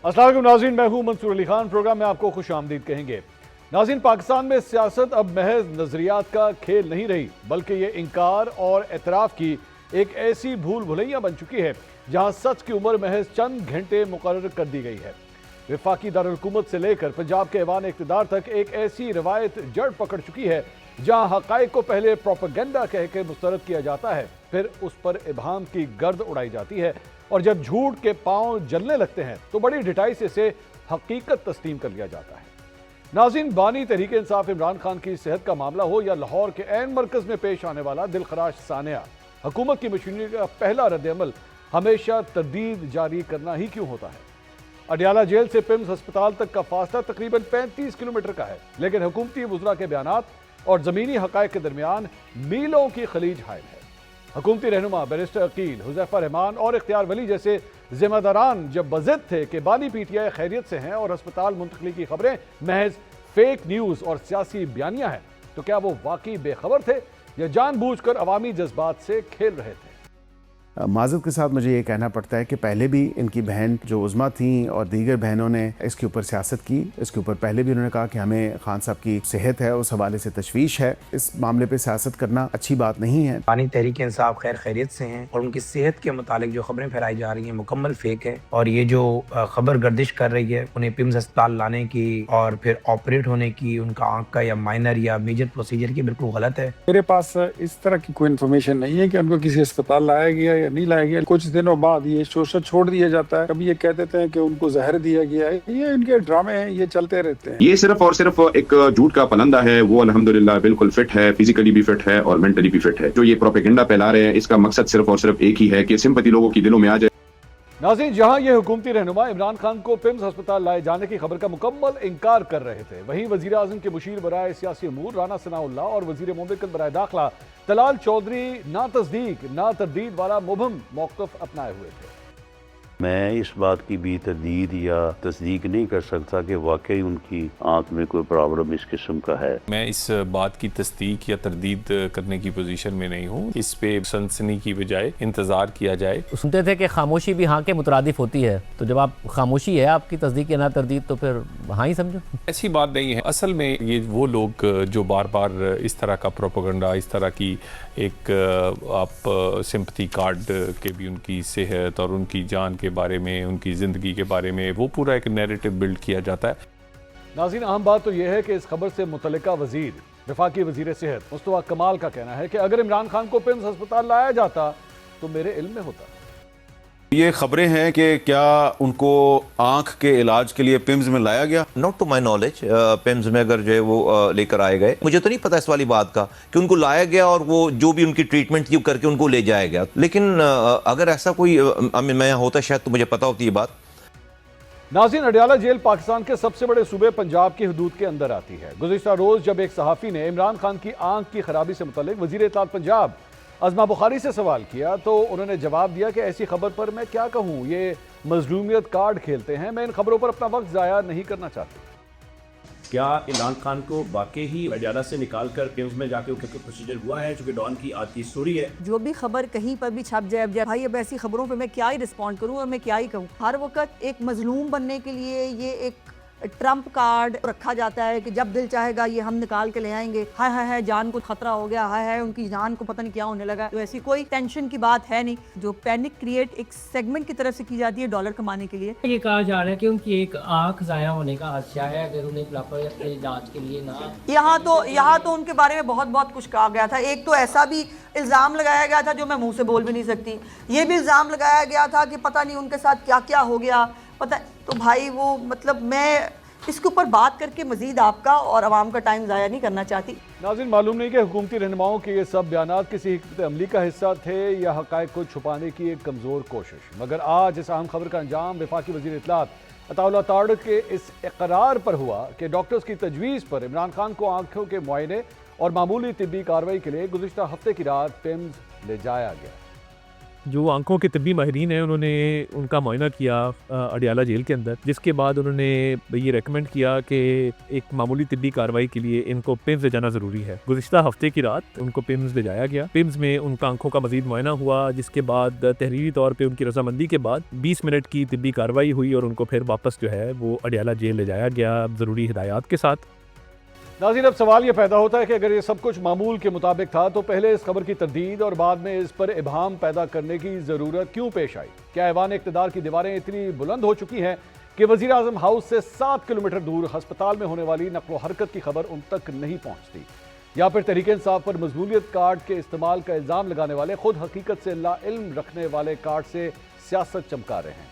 السلام علیکم ناظرین، میں ہوں منصور علی خان۔ پروگرام میں آپ کو خوش آمدید کہیں گے۔ ناظرین، پاکستان میں سیاست اب محض نظریات کا کھیل نہیں رہی، بلکہ یہ انکار اور اعتراف کی ایک ایسی بھول بھلیاں بن چکی ہے جہاں سچ کی عمر محض چند گھنٹے مقرر کر دی گئی ہے۔ وفاقی دارالحکومت سے لے کر پنجاب کے ایوان اقتدار تک ایک ایسی روایت جڑ پکڑ چکی ہے جہاں حقائق کو پہلے پروپیگنڈا کہہ کے مسترد کیا جاتا ہے، پھر اس پر ابہام کی گرد اڑائی جاتی ہے، اور جب جھوٹ کے پاؤں جلنے لگتے ہیں تو بڑی ڈٹائی سے اسے حقیقت تسلیم کر لیا جاتا ہے۔ ناظرین، بانی تحریک انصاف عمران خان کی صحت کا معاملہ ہو یا لاہور کے عین مرکز میں پیش آنے والا دل خراش سانحہ، حکومت کی مشینری کا پہلا رد عمل ہمیشہ تردید جاری کرنا ہی کیوں ہوتا ہے؟ اڈیالہ جیل سے پمز ہسپتال تک کا فاصلہ تقریباً 35 کلومیٹر کا ہے، لیکن حکومتی وزراء کے بیانات اور زمینی حقائق کے درمیان میلوں کی خلیج حائل ہے۔ حکومتی رہنما بیرسٹر عقیل، حذیفہ رحمان اور اختیار ولی جیسے ذمہ داران جب بضد تھے کہ بانی پی ٹی آئی خیریت سے ہیں اور ہسپتال منتقلی کی خبریں محض فیک نیوز اور سیاسی بیانیاں ہیں، تو کیا وہ واقعی بے خبر تھے یا جان بوجھ کر عوامی جذبات سے کھیل رہے تھے؟ معذرت کے ساتھ مجھے یہ کہنا پڑتا ہے کہ پہلے بھی ان کی بہن جو عظمیٰ تھیں اور دیگر بہنوں نے اس کے اوپر سیاست کی، اس کے اوپر پہلے بھی انہوں نے کہا کہ ہمیں خان صاحب کی صحت ہے، اس حوالے سے تشویش ہے، اس معاملے پہ سیاست کرنا اچھی بات نہیں ہے۔ بانی تحریک انصاف خیریت سے ہیں اور ان کی صحت کے متعلق جو خبریں پھیلائی جا رہی ہیں مکمل فیک ہے، اور یہ جو خبر گردش کر رہی ہے انہیں پمز ہسپتال لانے کی اور پھر آپریٹ ہونے کی، ان کا آنکھ کا یا مائنر یا میجر پروسیجر کی، بالکل غلط ہے۔ میرے پاس اس طرح کی کوئی انفارمیشن نہیں ہے کہ ان کو کسی اسپتال لایا گیا یا نہیں لایا گیا۔ کچھ دنوں بعد یہ شوشہ چھوڑ دیا جاتا ہے، کبھی یہ کہہ دیتے ہیں کہ ان کو زہر دیا گیا ہے۔ یہ ان کے ڈرامے ہیں، یہ چلتے رہتے ہیں۔ یہ صرف اور صرف ایک جھوٹ کا پلندہ ہے۔ وہ الحمدللہ بالکل فٹ ہے، فزیکلی بھی فٹ ہے اور مینٹلی بھی فٹ ہے۔ جو یہ پروپیگنڈا پھیلا رہے ہیں، اس کا مقصد صرف اور صرف ایک ہی ہے کہ سمپتی لوگوں کی دلوں میں آ جائے۔ ناظرین، جہاں یہ حکومتی رہنما عمران خان کو پمز ہسپتال لائے جانے کی خبر کا مکمل انکار کر رہے تھے، وہیں وزیر اعظم کے مشیر برائے سیاسی امور رانا ثناء اللہ اور وزیر مملکت برائے داخلہ طلال چودھری نہ تصدیق نہ تردید والا مبہم موقف اپنائے ہوئے تھے۔ میں اس بات کی بھی تردید یا تصدیق نہیں کر سکتا کہ واقعی ان کی آنکھ میں کوئی پرابلم اس قسم کا ہے۔ میں اس بات کی تصدیق یا تردید کرنے کی پوزیشن میں نہیں ہوں۔ اس پہ سنسنی کی بجائے انتظار کیا جائے۔ سنتے تھے کہ خاموشی بھی ہاں کے مترادف ہوتی ہے، تو جب آپ خاموشی ہے آپ کی تصدیق یا نہ تردید، تو پھر ہاں ہی سمجھو۔ ایسی بات نہیں ہے۔ اصل میں یہ وہ لوگ جو بار بار اس طرح کا پروپیگنڈا، اس طرح کی ایک آپ سمپتھی کارڈ کے بھی ان کی صحت اور ان کی جان کے بارے میں، ان کی زندگی کے بارے میں وہ پورا ایک نیریٹو بلڈ کیا جاتا ہے۔ ناظرین، اہم بات تو یہ ہے کہ اس خبر سے متعلقہ وزیر، وفاقی وزیر صحت مصطفیٰ کمال کا کہنا ہے کہ اگر عمران خان کو پمز ہسپتال لایا جاتا تو میرے علم میں ہوتا۔ یہ خبریں ہیں کہ کیا ان کو آنکھ کے علاج کے لیے پمز میں لایا گیا؟ Not to my knowledge, PIMS میں اگر جو ہے وہ لے کر آئے گئے، مجھے تو نہیں پتا اس والی بات کا کہ ان کو لایا گیا اور وہ جو بھی ان کی ٹریٹمنٹ تھی کر کے ان کو لے جایا گیا، لیکن اگر ایسا کوئی میں ہوتا شاید تو مجھے پتا ہوتی یہ بات۔ ناظرین، اڈیالہ جیل پاکستان کے سب سے بڑے صوبے پنجاب کی حدود کے اندر آتی ہے۔ گزشتہ روز جب ایک صحافی نے عمران خان کی آنکھ کی خرابی سے متعلق وزیر اطلاعات پنجاب عظمیٰ بخاری سے سوال کیا تو انہوں نے جواب دیا کہ ایسی خبر پر میں کیا کہوں، یہ مظلومیت کارڈ کھیلتے ہیں، میں ان خبروں پر اپنا وقت ضائع نہیں کرنا چاہتی۔ کیا عمران خان کو واقعی ہی اڈیالہ سے نکال کر پمز میں جا کے پروسیجر ہوا ہے، چونکہ ڈان کی آج کی سٹوری ہے؟ جو بھی خبر کہیں پر بھی چھپ جائے بھائی، اب ایسی خبروں پہ میں کیا ہی رسپونڈ کروں اور میں کیا ہی کہوں۔ ہر وقت ایک مظلوم بننے کے لیے یہ ایک ٹرمپ کارڈ رکھا جاتا ہے کہ جب دل چاہے گا یہ ہم نکال کے لے آئیں گے، ہائے ہائے ہائے جان کو خطرہ ہو گیا، ہائے ہائے ان کی جان کو پتہ نہیں کیا ہونے لگا۔ تو ایسی کوئی ٹینشن کی بات ہے نہیں۔ جو پینک کریٹ ایک سیگمنٹ کی طرف سے کی جاتی ہے ڈالر کمانے کے لیے۔ یہ کہا جا رہا ہے کہ ان کی ایک آنکھ ضائع ہونے کا خدشہ ہے اگر انہیں پراپر علاج کے لیے نہ۔ یہاں تو ان کے بارے میں بہت کچھ کہا گیا تھا۔ ایک تو ایسا بھی الزام لگایا گیا تھا جو میں منہ سے بول بھی نہیں سکتی، یہ بھی الزام لگایا گیا تھا کہ پتہ نہیں ان کے ساتھ کیا کیا ہو گیا پتہ۔ تو بھائی وہ مطلب میں اس کے اوپر بات کر کے مزید آپ کا اور عوام کا ٹائم ضائع نہیں کرنا چاہتی۔ ناظرین، معلوم نہیں کہ حکومتی رہنماؤں کے یہ سب بیانات کسی حکمت عملی کا حصہ تھے یا حقائق کو چھپانے کی ایک کمزور کوشش، مگر آج اس اہم خبر کا انجام وفاقی وزیر اطلاعات عطاء اللہ تارڑ کے اس اقرار پر ہوا کہ ڈاکٹرز کی تجویز پر عمران خان کو آنکھوں کے معائنے اور معمولی طبی کارروائی کے لیے گزشتہ ہفتے کی رات پمز لے جایا گیا۔ جو آنکھوں کے طبی ماہرین ہیں انہوں نے ان کا معائنہ کیا اڈیالہ جیل کے اندر، جس کے بعد انہوں نے یہ ریکمینڈ کیا کہ ایک معمولی طبی کارروائی کے لیے ان کو پیمز لے جانا ضروری ہے۔ گزشتہ ہفتے کی رات ان کو پیمز لے جایا گیا۔ پیمز میں ان کا آنکھوں کا مزید معائنہ ہوا، جس کے بعد تحریری طور پہ ان کی رضامندی کے بعد 20 منٹ کی طبی کارروائی ہوئی اور ان کو پھر واپس جو ہے وہ اڈیالہ جیل لے جایا گیا ضروری ہدایات کے ساتھ۔ ناظرین، اب سوال یہ پیدا ہوتا ہے کہ اگر یہ سب کچھ معمول کے مطابق تھا تو پہلے اس خبر کی تردید اور بعد میں اس پر ابہام پیدا کرنے کی ضرورت کیوں پیش آئی؟ کیا ایوان اقتدار کی دیواریں اتنی بلند ہو چکی ہیں کہ وزیر اعظم ہاؤس سے 7 کلومیٹر دور ہسپتال میں ہونے والی نقل و حرکت کی خبر ان تک نہیں پہنچتی؟ یا پھر تحریک انصاف پر مظلومیت کارڈ کے استعمال کا الزام لگانے والے خود حقیقت سے لا علم رکھنے والے کارڈ سے سیاست چمکا رہے ہیں؟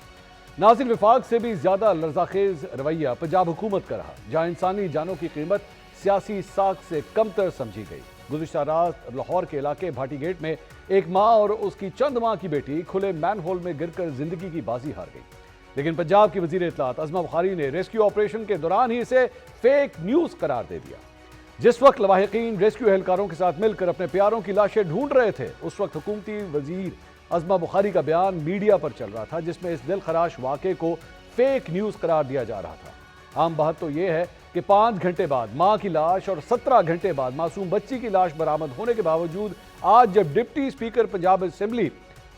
ناظرین، وفاق سے بھی زیادہ لرزاخیز رویہ پنجاب حکومت کا رہا، جہاں انسانی جانوں کی قیمت سیاسی ساکھ سے کم تر سمجھی گئی۔ گزشتہ رات لاہور کے علاقے بھاٹی گیٹ میں ایک ماں اور اس کی چند ماہ کی بیٹی کھلے مین ہول میں گر کر زندگی کی بازی ہار گئی، لیکن پنجاب کی وزیر اطلاعات عظمہ بخاری نے ریسکیو آپریشن کے دوران ہی اسے فیک نیوز قرار دے دیا۔ جس وقت لواحقین ریسکیو اہلکاروں کے ساتھ مل کر اپنے پیاروں کی لاشیں ڈھونڈ رہے تھے، اس وقت حکومتی وزیر عظمہ بخاری کا بیان میڈیا پر چل رہا تھا، جس میں اس دل خراش واقعے کو فیک نیوز قرار دیا جا رہا تھا۔ عام بات تو یہ ہے کہ 5 گھنٹے بعد ماں کی لاش اور 17 گھنٹے بعد معصوم بچی کی لاش برآمد ہونے کے باوجود آج جب deputy speaker Punjab assembly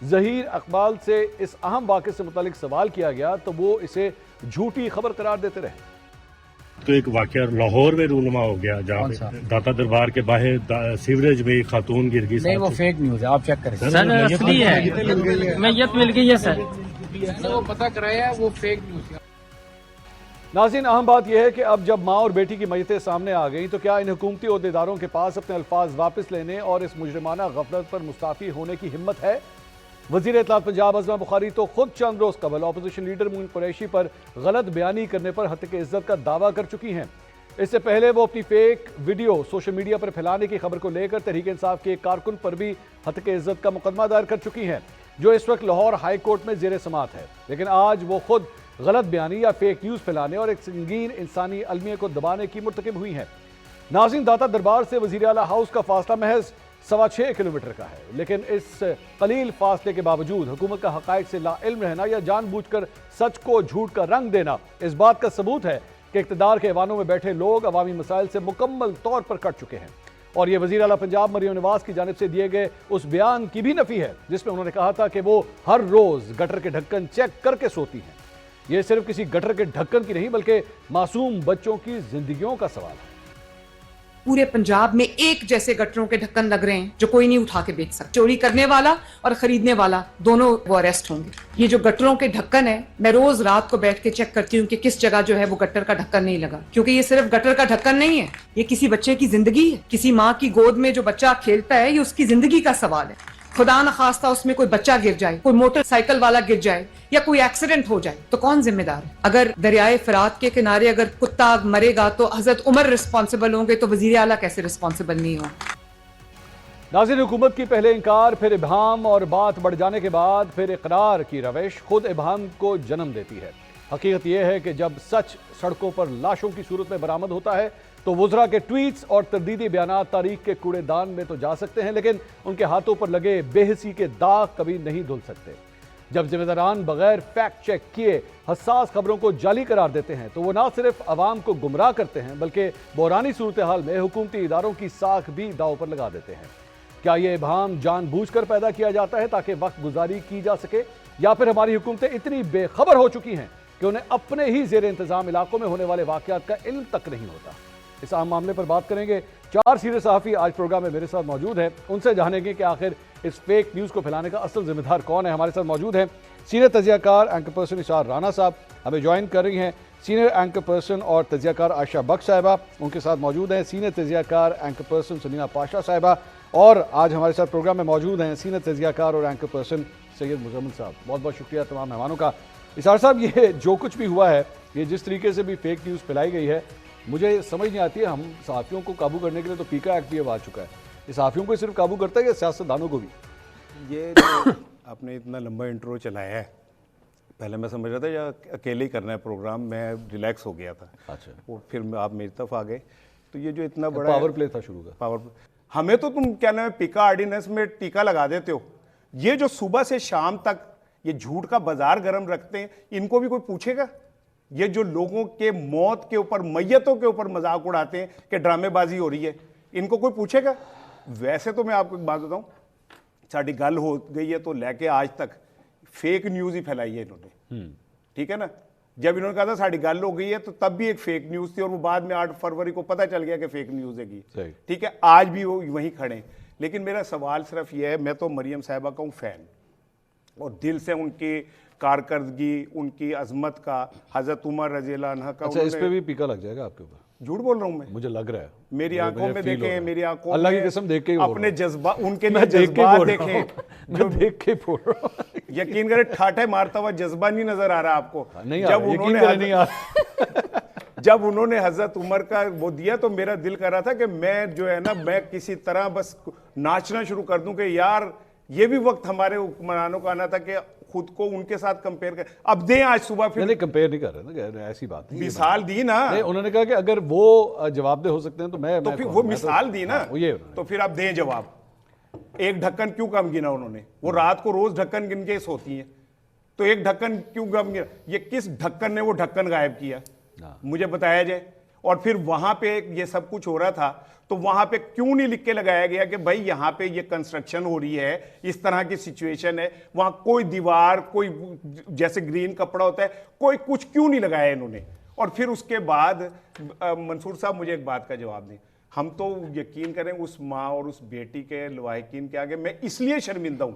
Zaheer Iqbal سے اس اہم واقعے سے متعلق سوال کیا گیا تو وہ اسے جھوٹی خبر قرار دیتے رہے۔ تو ایک واقعہ لاہور میں رونما ہو گیا جہاں داتا دربار کے باہر سیوریج میں ایک خاتون گر گئی۔ نہیں، وہ فیک نیوز ہے، آپ چیک کریں سر، اصلی ہے، میت مل گئی ہے سر، وہ پتہ کرایا ہے وہ فیک نیوز ہے۔ ناظرین، اہم بات یہ ہے کہ اب جب ماں اور بیٹی کی میتیں سامنے آ گئیں تو کیا ان حکومتی عہدیداروں کے پاس اپنے الفاظ واپس لینے اور اس مجرمانہ غفلت پر مستعفی ہونے کی ہمت ہے؟ وزیر اطلاعات پنجاب عظمہ بخاری تو خود چند روز قبل اپوزیشن لیڈر معین قریشی پر غلط بیانی کرنے پر ہتک عزت کا دعویٰ کر چکی ہیں۔ اس سے پہلے وہ اپنی فیک ویڈیو سوشل میڈیا پر پھیلانے کی خبر کو لے کر تحریک انصاف کے ایک کارکن پر بھی ہتک عزت کا مقدمہ دائر کر چکی ہیں، جو اس وقت لاہور ہائی کورٹ میں زیر سماعت ہے، لیکن آج وہ خود غلط بیانی یا فیک نیوز پھیلانے اور ایک سنگین انسانی المیہ کو دبانے کی مرتکب ہوئی ہیں۔ ناظرین، داتا دربار سے وزیر اعلیٰ ہاؤس کا فاصلہ محض 6.25 کلومیٹر کا ہے، لیکن اس قلیل فاصلے کے باوجود حکومت کا حقائق سے لا علم رہنا یا جان بوجھ کر سچ کو جھوٹ کا رنگ دینا اس بات کا ثبوت ہے کہ اقتدار کے ایوانوں میں بیٹھے لوگ عوامی مسائل سے مکمل طور پر کٹ چکے ہیں۔ اور یہ وزیر اعلیٰ پنجاب مریم نواز کی جانب سے دیے گئے اس بیان کی بھی نفی ہے جس میں انہوں نے کہا تھا کہ وہ ہر روز گٹر کے ڈھکن چیک کر کے سوتی ہیں۔ یہ صرف کسی گٹر کے ڈھکن کی نہیں بلکہ معصوم بچوں کی زندگیوں کا سوال ہے۔ پورے پنجاب میں ایک جیسے گٹروں کے ڈھکن لگ رہے ہیں جو کوئی نہیں اٹھا کے بیچ سکتا۔ چوری کرنے والا اور خریدنے والا دونوں وہ اریسٹ ہوں گے۔ یہ جو گٹروں کے ڈھکن ہے، میں روز رات کو بیٹھ کے چیک کرتی ہوں کہ کس جگہ جو ہے وہ گٹر کا ڈھکن نہیں لگا، کیونکہ یہ صرف گٹر کا ڈھکن نہیں ہے، یہ کسی بچے کی زندگی ہے۔ کسی ماں کی گود میں جو بچہ کھیلتا ہے، یہ اس کی زندگی کا سوال ہے۔ خدا نخواستہ اس میں کوئی بچہ گر جائے، کوئی موٹر سائیکل والا گر جائے یا کوئی ایکسیڈنٹ ہو جائے تو کون ذمہ دار ہے؟ اگر دریائے فرات کے کنارے اگر کتا مرے گا تو حضرت عمر رسپانسبل ہوں گے تو وزیر اعلیٰ کیسے رسپانسبل نہیں ہوں؟ ناظرین، حکومت کی پہلے انکار، پھر ابہام اور بات بڑھ جانے کے بعد پھر اقرار کی روش خود ابہام کو جنم دیتی ہے۔ حقیقت یہ ہے کہ جب سچ سڑکوں پر لاشوں کی صورت میں برآمد ہوتا ہے تو وزراء کے ٹویٹس اور تردیدی بیانات تاریخ کے کوڑے دان میں تو جا سکتے ہیں، لیکن ان کے ہاتھوں پر لگے بے حسی کے داغ کبھی نہیں دھل سکتے۔ جب ذمہ داران بغیر فیکٹ چیک کیے حساس خبروں کو جعلی قرار دیتے ہیں تو وہ نہ صرف عوام کو گمراہ کرتے ہیں بلکہ بحرانی صورتحال میں حکومتی اداروں کی ساکھ بھی داؤ پر لگا دیتے ہیں۔ کیا یہ ابہام جان بوجھ کر پیدا کیا جاتا ہے تاکہ وقت گزاری کی جا سکے، یا پھر ہماری حکومتیں اتنی بے خبر ہو چکی ہیں کہ انہیں اپنے ہی زیر انتظام علاقوں میں ہونے والے واقعات کا علم تک نہیں ہوتا؟ اس اہم معاملے پر بات کریں گے۔ 4 سینئر صحافی آج پروگرام میں میرے ساتھ موجود ہیں، ان سے جانیں گے کہ آخر اس فیک نیوز کو پھیلانے کا اصل ذمہ دار کون ہے۔ ہمارے ساتھ موجود ہیں سینئر تجزیہ کار اینکر پرسن اشار رانا صاحب، ہمیں جوائن کر رہی ہیں سینئر اینکر پرسن اور تجزیہ کار عائشہ بخش صاحبہ، ان کے ساتھ موجود ہیں سینئر تجزیہ کار اینکر پرسن سنینا پاشا صاحبہ، اور آج ہمارے ساتھ پروگرام میں موجود ہیں سینئر تجزیہ کار اور اینکر پرسن سید مزمل صاحب۔ بہت بہت شکریہ تمام مہمانوں کا۔ اشار صاحب، یہ جو کچھ بھی ہوا ہے، یہ جس طریقے سے بھی فیک نیوز پھیلائی گئی ہے، مجھے سمجھ نہیں آتی ہے، ہم صحافیوں کو قابو کرنے کے لیے تو پیکا ایکٹ بھی اب آ چکا ہے، یہ صحافیوں کو صرف قابو کرتا ہے یا سیاستدانوں کو بھی؟ یہ جو آپ نے اتنا لمبا انٹرو چلایا ہے، پہلے میں سمجھ رہا تھا یا اکیلے ہی کرنا ہے پروگرام، میں ریلیکس ہو گیا تھا۔ اچھا، وہ پھر آپ میری طرف آ گئے تو یہ جو اتنا بڑا پاور پلے تھا شروع کا، ہمیں تو تم کیا نام ہے پیکا آرڈیننس میں ٹیکا لگا دیتے ہو یہ جو صبح سے شام تک یہ جھوٹ کا بازار گرم رکھتے ہیں, ان کو بھی کوئی پوچھے گا؟ یہ جو لوگوں کے موت کے اوپر, میتوں کے اوپر مذاق اڑاتے ہیں کہ ڈرامے بازی ہو رہی ہے, ان کو کوئی پوچھے گا؟ ویسے تو میں آپ کو ایک بات بتاؤں, ساڑی گل ہو گئی ہے تو لے کے آج تک فیک نیوز ہی پھیلائی ہے انہوں نے, ٹھیک ہے نا. جب انہوں نے کہا تھا ساڑی گل ہو گئی ہے تو تب بھی ایک فیک نیوز تھی, اور وہ بعد میں 8 فروری کو پتہ چل گیا کہ فیک نیوز ہے گی, ٹھیک ہے. آج بھی وہ وہیں کھڑے ہیں. لیکن میرا سوال صرف یہ ہے, میں تو مریم صاحبہ کا ہوں فین, اور دل سے ان کی کارکردگی, ان کی عظمت کا, حضرت عمر رضی اللہ عنہ کا. اچھا, اس پہ بھی پیکا لگ جائے گا آپ کے اوپر؟ جھوٹ بول رہا ہوں میں, مجھے لگ رہا ہے. میری آنکھوں میں دیکھیں, میری آنکھوں اللہ کی قسم دیکھ کے اپنے جذبات, ان کے لیے جذبات دیکھیں, جو دیکھ کے بول رہا ہوں. یقین کریں ٹھاٹھے مارتا ہوا جذبہ نہیں نظر آ رہا آپ کو. جب انہوں نے حضرت عمر کا وہ دیا تو میرا دل کر رہا تھا کہ میں جو ہے نا, میں کسی طرح بس ناچنا شروع کر دوں کہ یار یہ بھی وقت ہمارے حکمرانوں کا آنا تھا کہ خود کو ان کے ساتھ کمپیئر کر. اب دیں آج صبح, پھر نہیں کمپیئر نہیں کر رہے نا, ایسی بات نہیں. مثال دی نا, انہوں نے کہا کہ اگر وہ جواب دہ ہو سکتے ہیں تو میں, تو پھر وہ مثال دی نا, تو پھر آپ دیں جواب. ایک ڈھکن کیوں کم گنا انہوں نے؟ وہ رات کو روز ڈھکن گن کے سوتی ہیں, تو ایک ڈھکن کیوں کم گنا؟ یہ کس ڈھکن نے وہ ڈھکن غائب کیا مجھے بتایا جائے. اور پھر وہاں پہ یہ سب کچھ ہو رہا تھا تو وہاں پہ کیوں نہیں لکھ کے لگایا گیا کہ بھائی یہاں پہ یہ کنسٹرکشن ہو رہی ہے, اس طرح کی سچویشن ہے, وہاں کوئی دیوار, کوئی جیسے گرین کپڑا ہوتا ہے, کوئی کچھ کیوں نہیں لگایا انہوں نے؟ اور پھر اس کے بعد منصور صاحب مجھے ایک بات کا جواب دیں. ہم تو یقین کریں اس ماں اور اس بیٹی کے لواحقین کے آگے میں اس لیے شرمندہ ہوں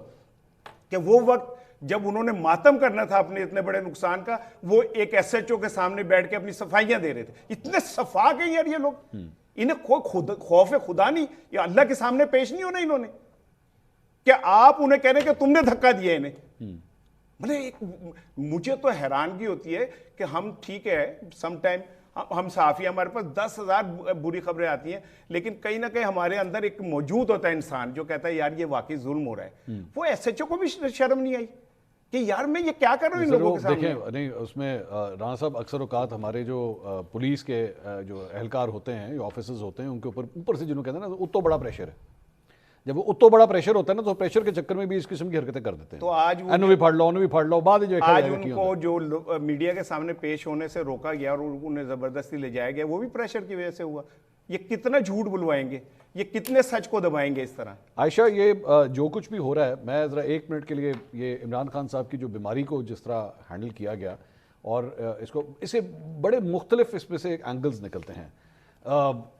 کہ وہ وقت جب انہوں نے ماتم کرنا تھا اپنے اتنے بڑے نقصان کا, وہ ایک ایس ایچ او کے سامنے بیٹھ کے اپنی صفائیاں دے رہے تھے. اتنے صفاق ہیں یار یہ لوگ, انہیں کوئی خوف خدا نہیں, یا اللہ کے سامنے پیش نہیں ہونا انہوں نے, کہ آپ انہیں کہہ رہے ہیں کہ تم نے دھکا دیا انہیں. مجھے تو حیرانگی ہوتی ہے کہ ہم ٹھیک ہے سم ٹائم ہم صحافی, ہمارے پاس 10,000 بری خبریں آتی ہیں, لیکن کہیں نہ کہیں ہمارے اندر ایک موجود ہوتا ہے انسان جو کہتا ہے یار یہ واقعی ظلم ہو رہا ہے. وہ ایس ایچ او کو بھی شرم نہیں آئی کہ یار میں یہ کیا کر رہا ہوں ان لوگوں کے سامنے. دیکھیں نہیں, اس میں رانا صاحب اکثر اوقات ہمارے جو پولیس کے جو اہلکار ہوتے ہیں, جو آفیسرز ہوتے ہیں, ان کے اوپر سے جنہوں کہتے ہیں نا اتو بڑا پریشر ہے. جب وہ اتو بڑا پریشر ہوتا ہے نا تو پریشر کے چکر میں بھی اس قسم کی حرکتیں کر دیتے ہیں. تو آج انہوں بھی پھاڑ لو بعد جو آج ان کو جو میڈیا کے سامنے پیش ہونے سے روکا گیا اور انہیں زبردستی لے جایا گیا, وہ بھی پریشر کی وجہ سے ہوا. یہ کتنا جھوٹ بلوائیں گے, یہ کتنے سچ کو دبائیں گے اس طرح؟ عائشہ یہ جو کچھ بھی ہو رہا ہے, میں ذرا 1 منٹ کے لیے یہ عمران خان صاحب کی جو بیماری کو جس طرح ہینڈل کیا گیا, اور اس سے بڑے مختلف اس میں سے اینگلز نکلتے ہیں.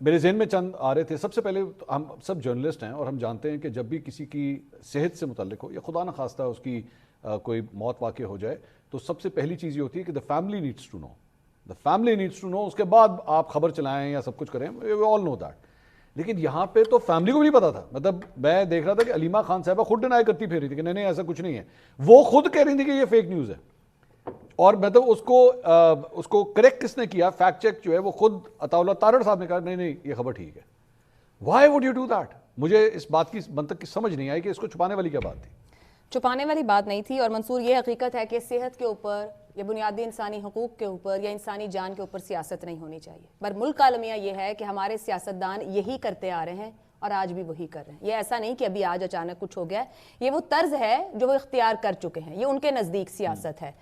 میرے ذہن میں چند آ رہے تھے. سب سے پہلے ہم سب جرنلسٹ ہیں اور ہم جانتے ہیں کہ جب بھی کسی کی صحت سے متعلق ہو یا خدا نخواستہ اس کی کوئی موت واقع ہو جائے تو سب سے پہلی چیز یہ ہوتی ہے کہ the family needs to know. اس کے بعد آپ خبر چلائیں یا سب کچھ کریں, we all know that. لیکن یہاں پہ تو فیملی کو بھی نہیں پتا تھا. مطلب میں دیکھ رہا تھا کہ علیمہ خان صاحبہ خود ڈینائی کرتی پھر رہی تھی کہ نہیں ایسا کچھ نہیں ہے. وہ خود کہہ رہی تھی کہ یہ فیک نیوز ہے, اور مطلب اس کو کریکٹ کس نے کیا, فیکٹ چیک جو ہے وہ خود عطا اللہ تارڑ صاحب نے کہا نہیں یہ خبر ٹھیک ہے. Y would you do that? مجھے اس بات کی منطق کی سمجھ نہیں آئی کہ اس کو چھپانے والی کیا بات تھی. چھپانے والی بات نہیں تھی. اور منصور یہ حقیقت ہے کہ صحت کے اوپر یا بنیادی انسانی حقوق کے اوپر یا انسانی جان کے اوپر سیاست نہیں ہونی چاہیے. پر ملک کا المیہ یہ ہے کہ ہمارے سیاستدان یہی کرتے آ رہے ہیں اور آج بھی وہی کر رہے ہیں. یہ ایسا نہیں کہ ابھی آج اچانک کچھ ہو گیا ہے, یہ وہ طرز ہے جو وہ اختیار کر چکے ہیں, یہ ان کے نزدیک سیاست ہے.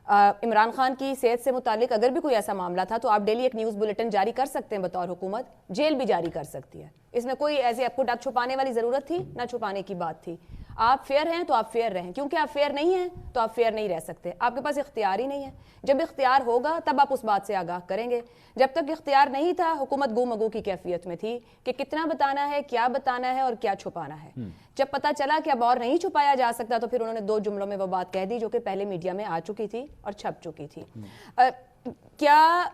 عمران خان کی صحت سے متعلق اگر بھی کوئی ایسا معاملہ تھا تو آپ ڈیلی ایک نیوز بلیٹن جاری کر سکتے ہیں بطور حکومت, جیل بھی جاری کر سکتی ہے. اس میں کوئی ایسے آپ کو چھپانے والی ضرورت تھی نہ چھپانے کی بات تھی. آپ فیئر ہیں تو آپ فیئر رہیں, کیونکہ آپ فیئر نہیں ہیں تو آپ فیئر نہیں رہ سکتے. آپ کے پاس اختیار ہی نہیں ہے. جب اختیار ہوگا تب آپ اس بات سے آگاہ کریں گے. جب تک اختیار نہیں تھا حکومت گو مگو کی کیفیت میں تھی کہ کتنا بتانا ہے, کیا بتانا ہے اور کیا چھپانا ہے. جب پتہ چلا کہ اب اور نہیں چھپایا جا سکتا تو پھر انہوں نے 2 جملوں میں وہ بات کہہ دی جو کہ پہلے میڈیا میں آ چکی تھی اور چھپ چکی تھی. کیا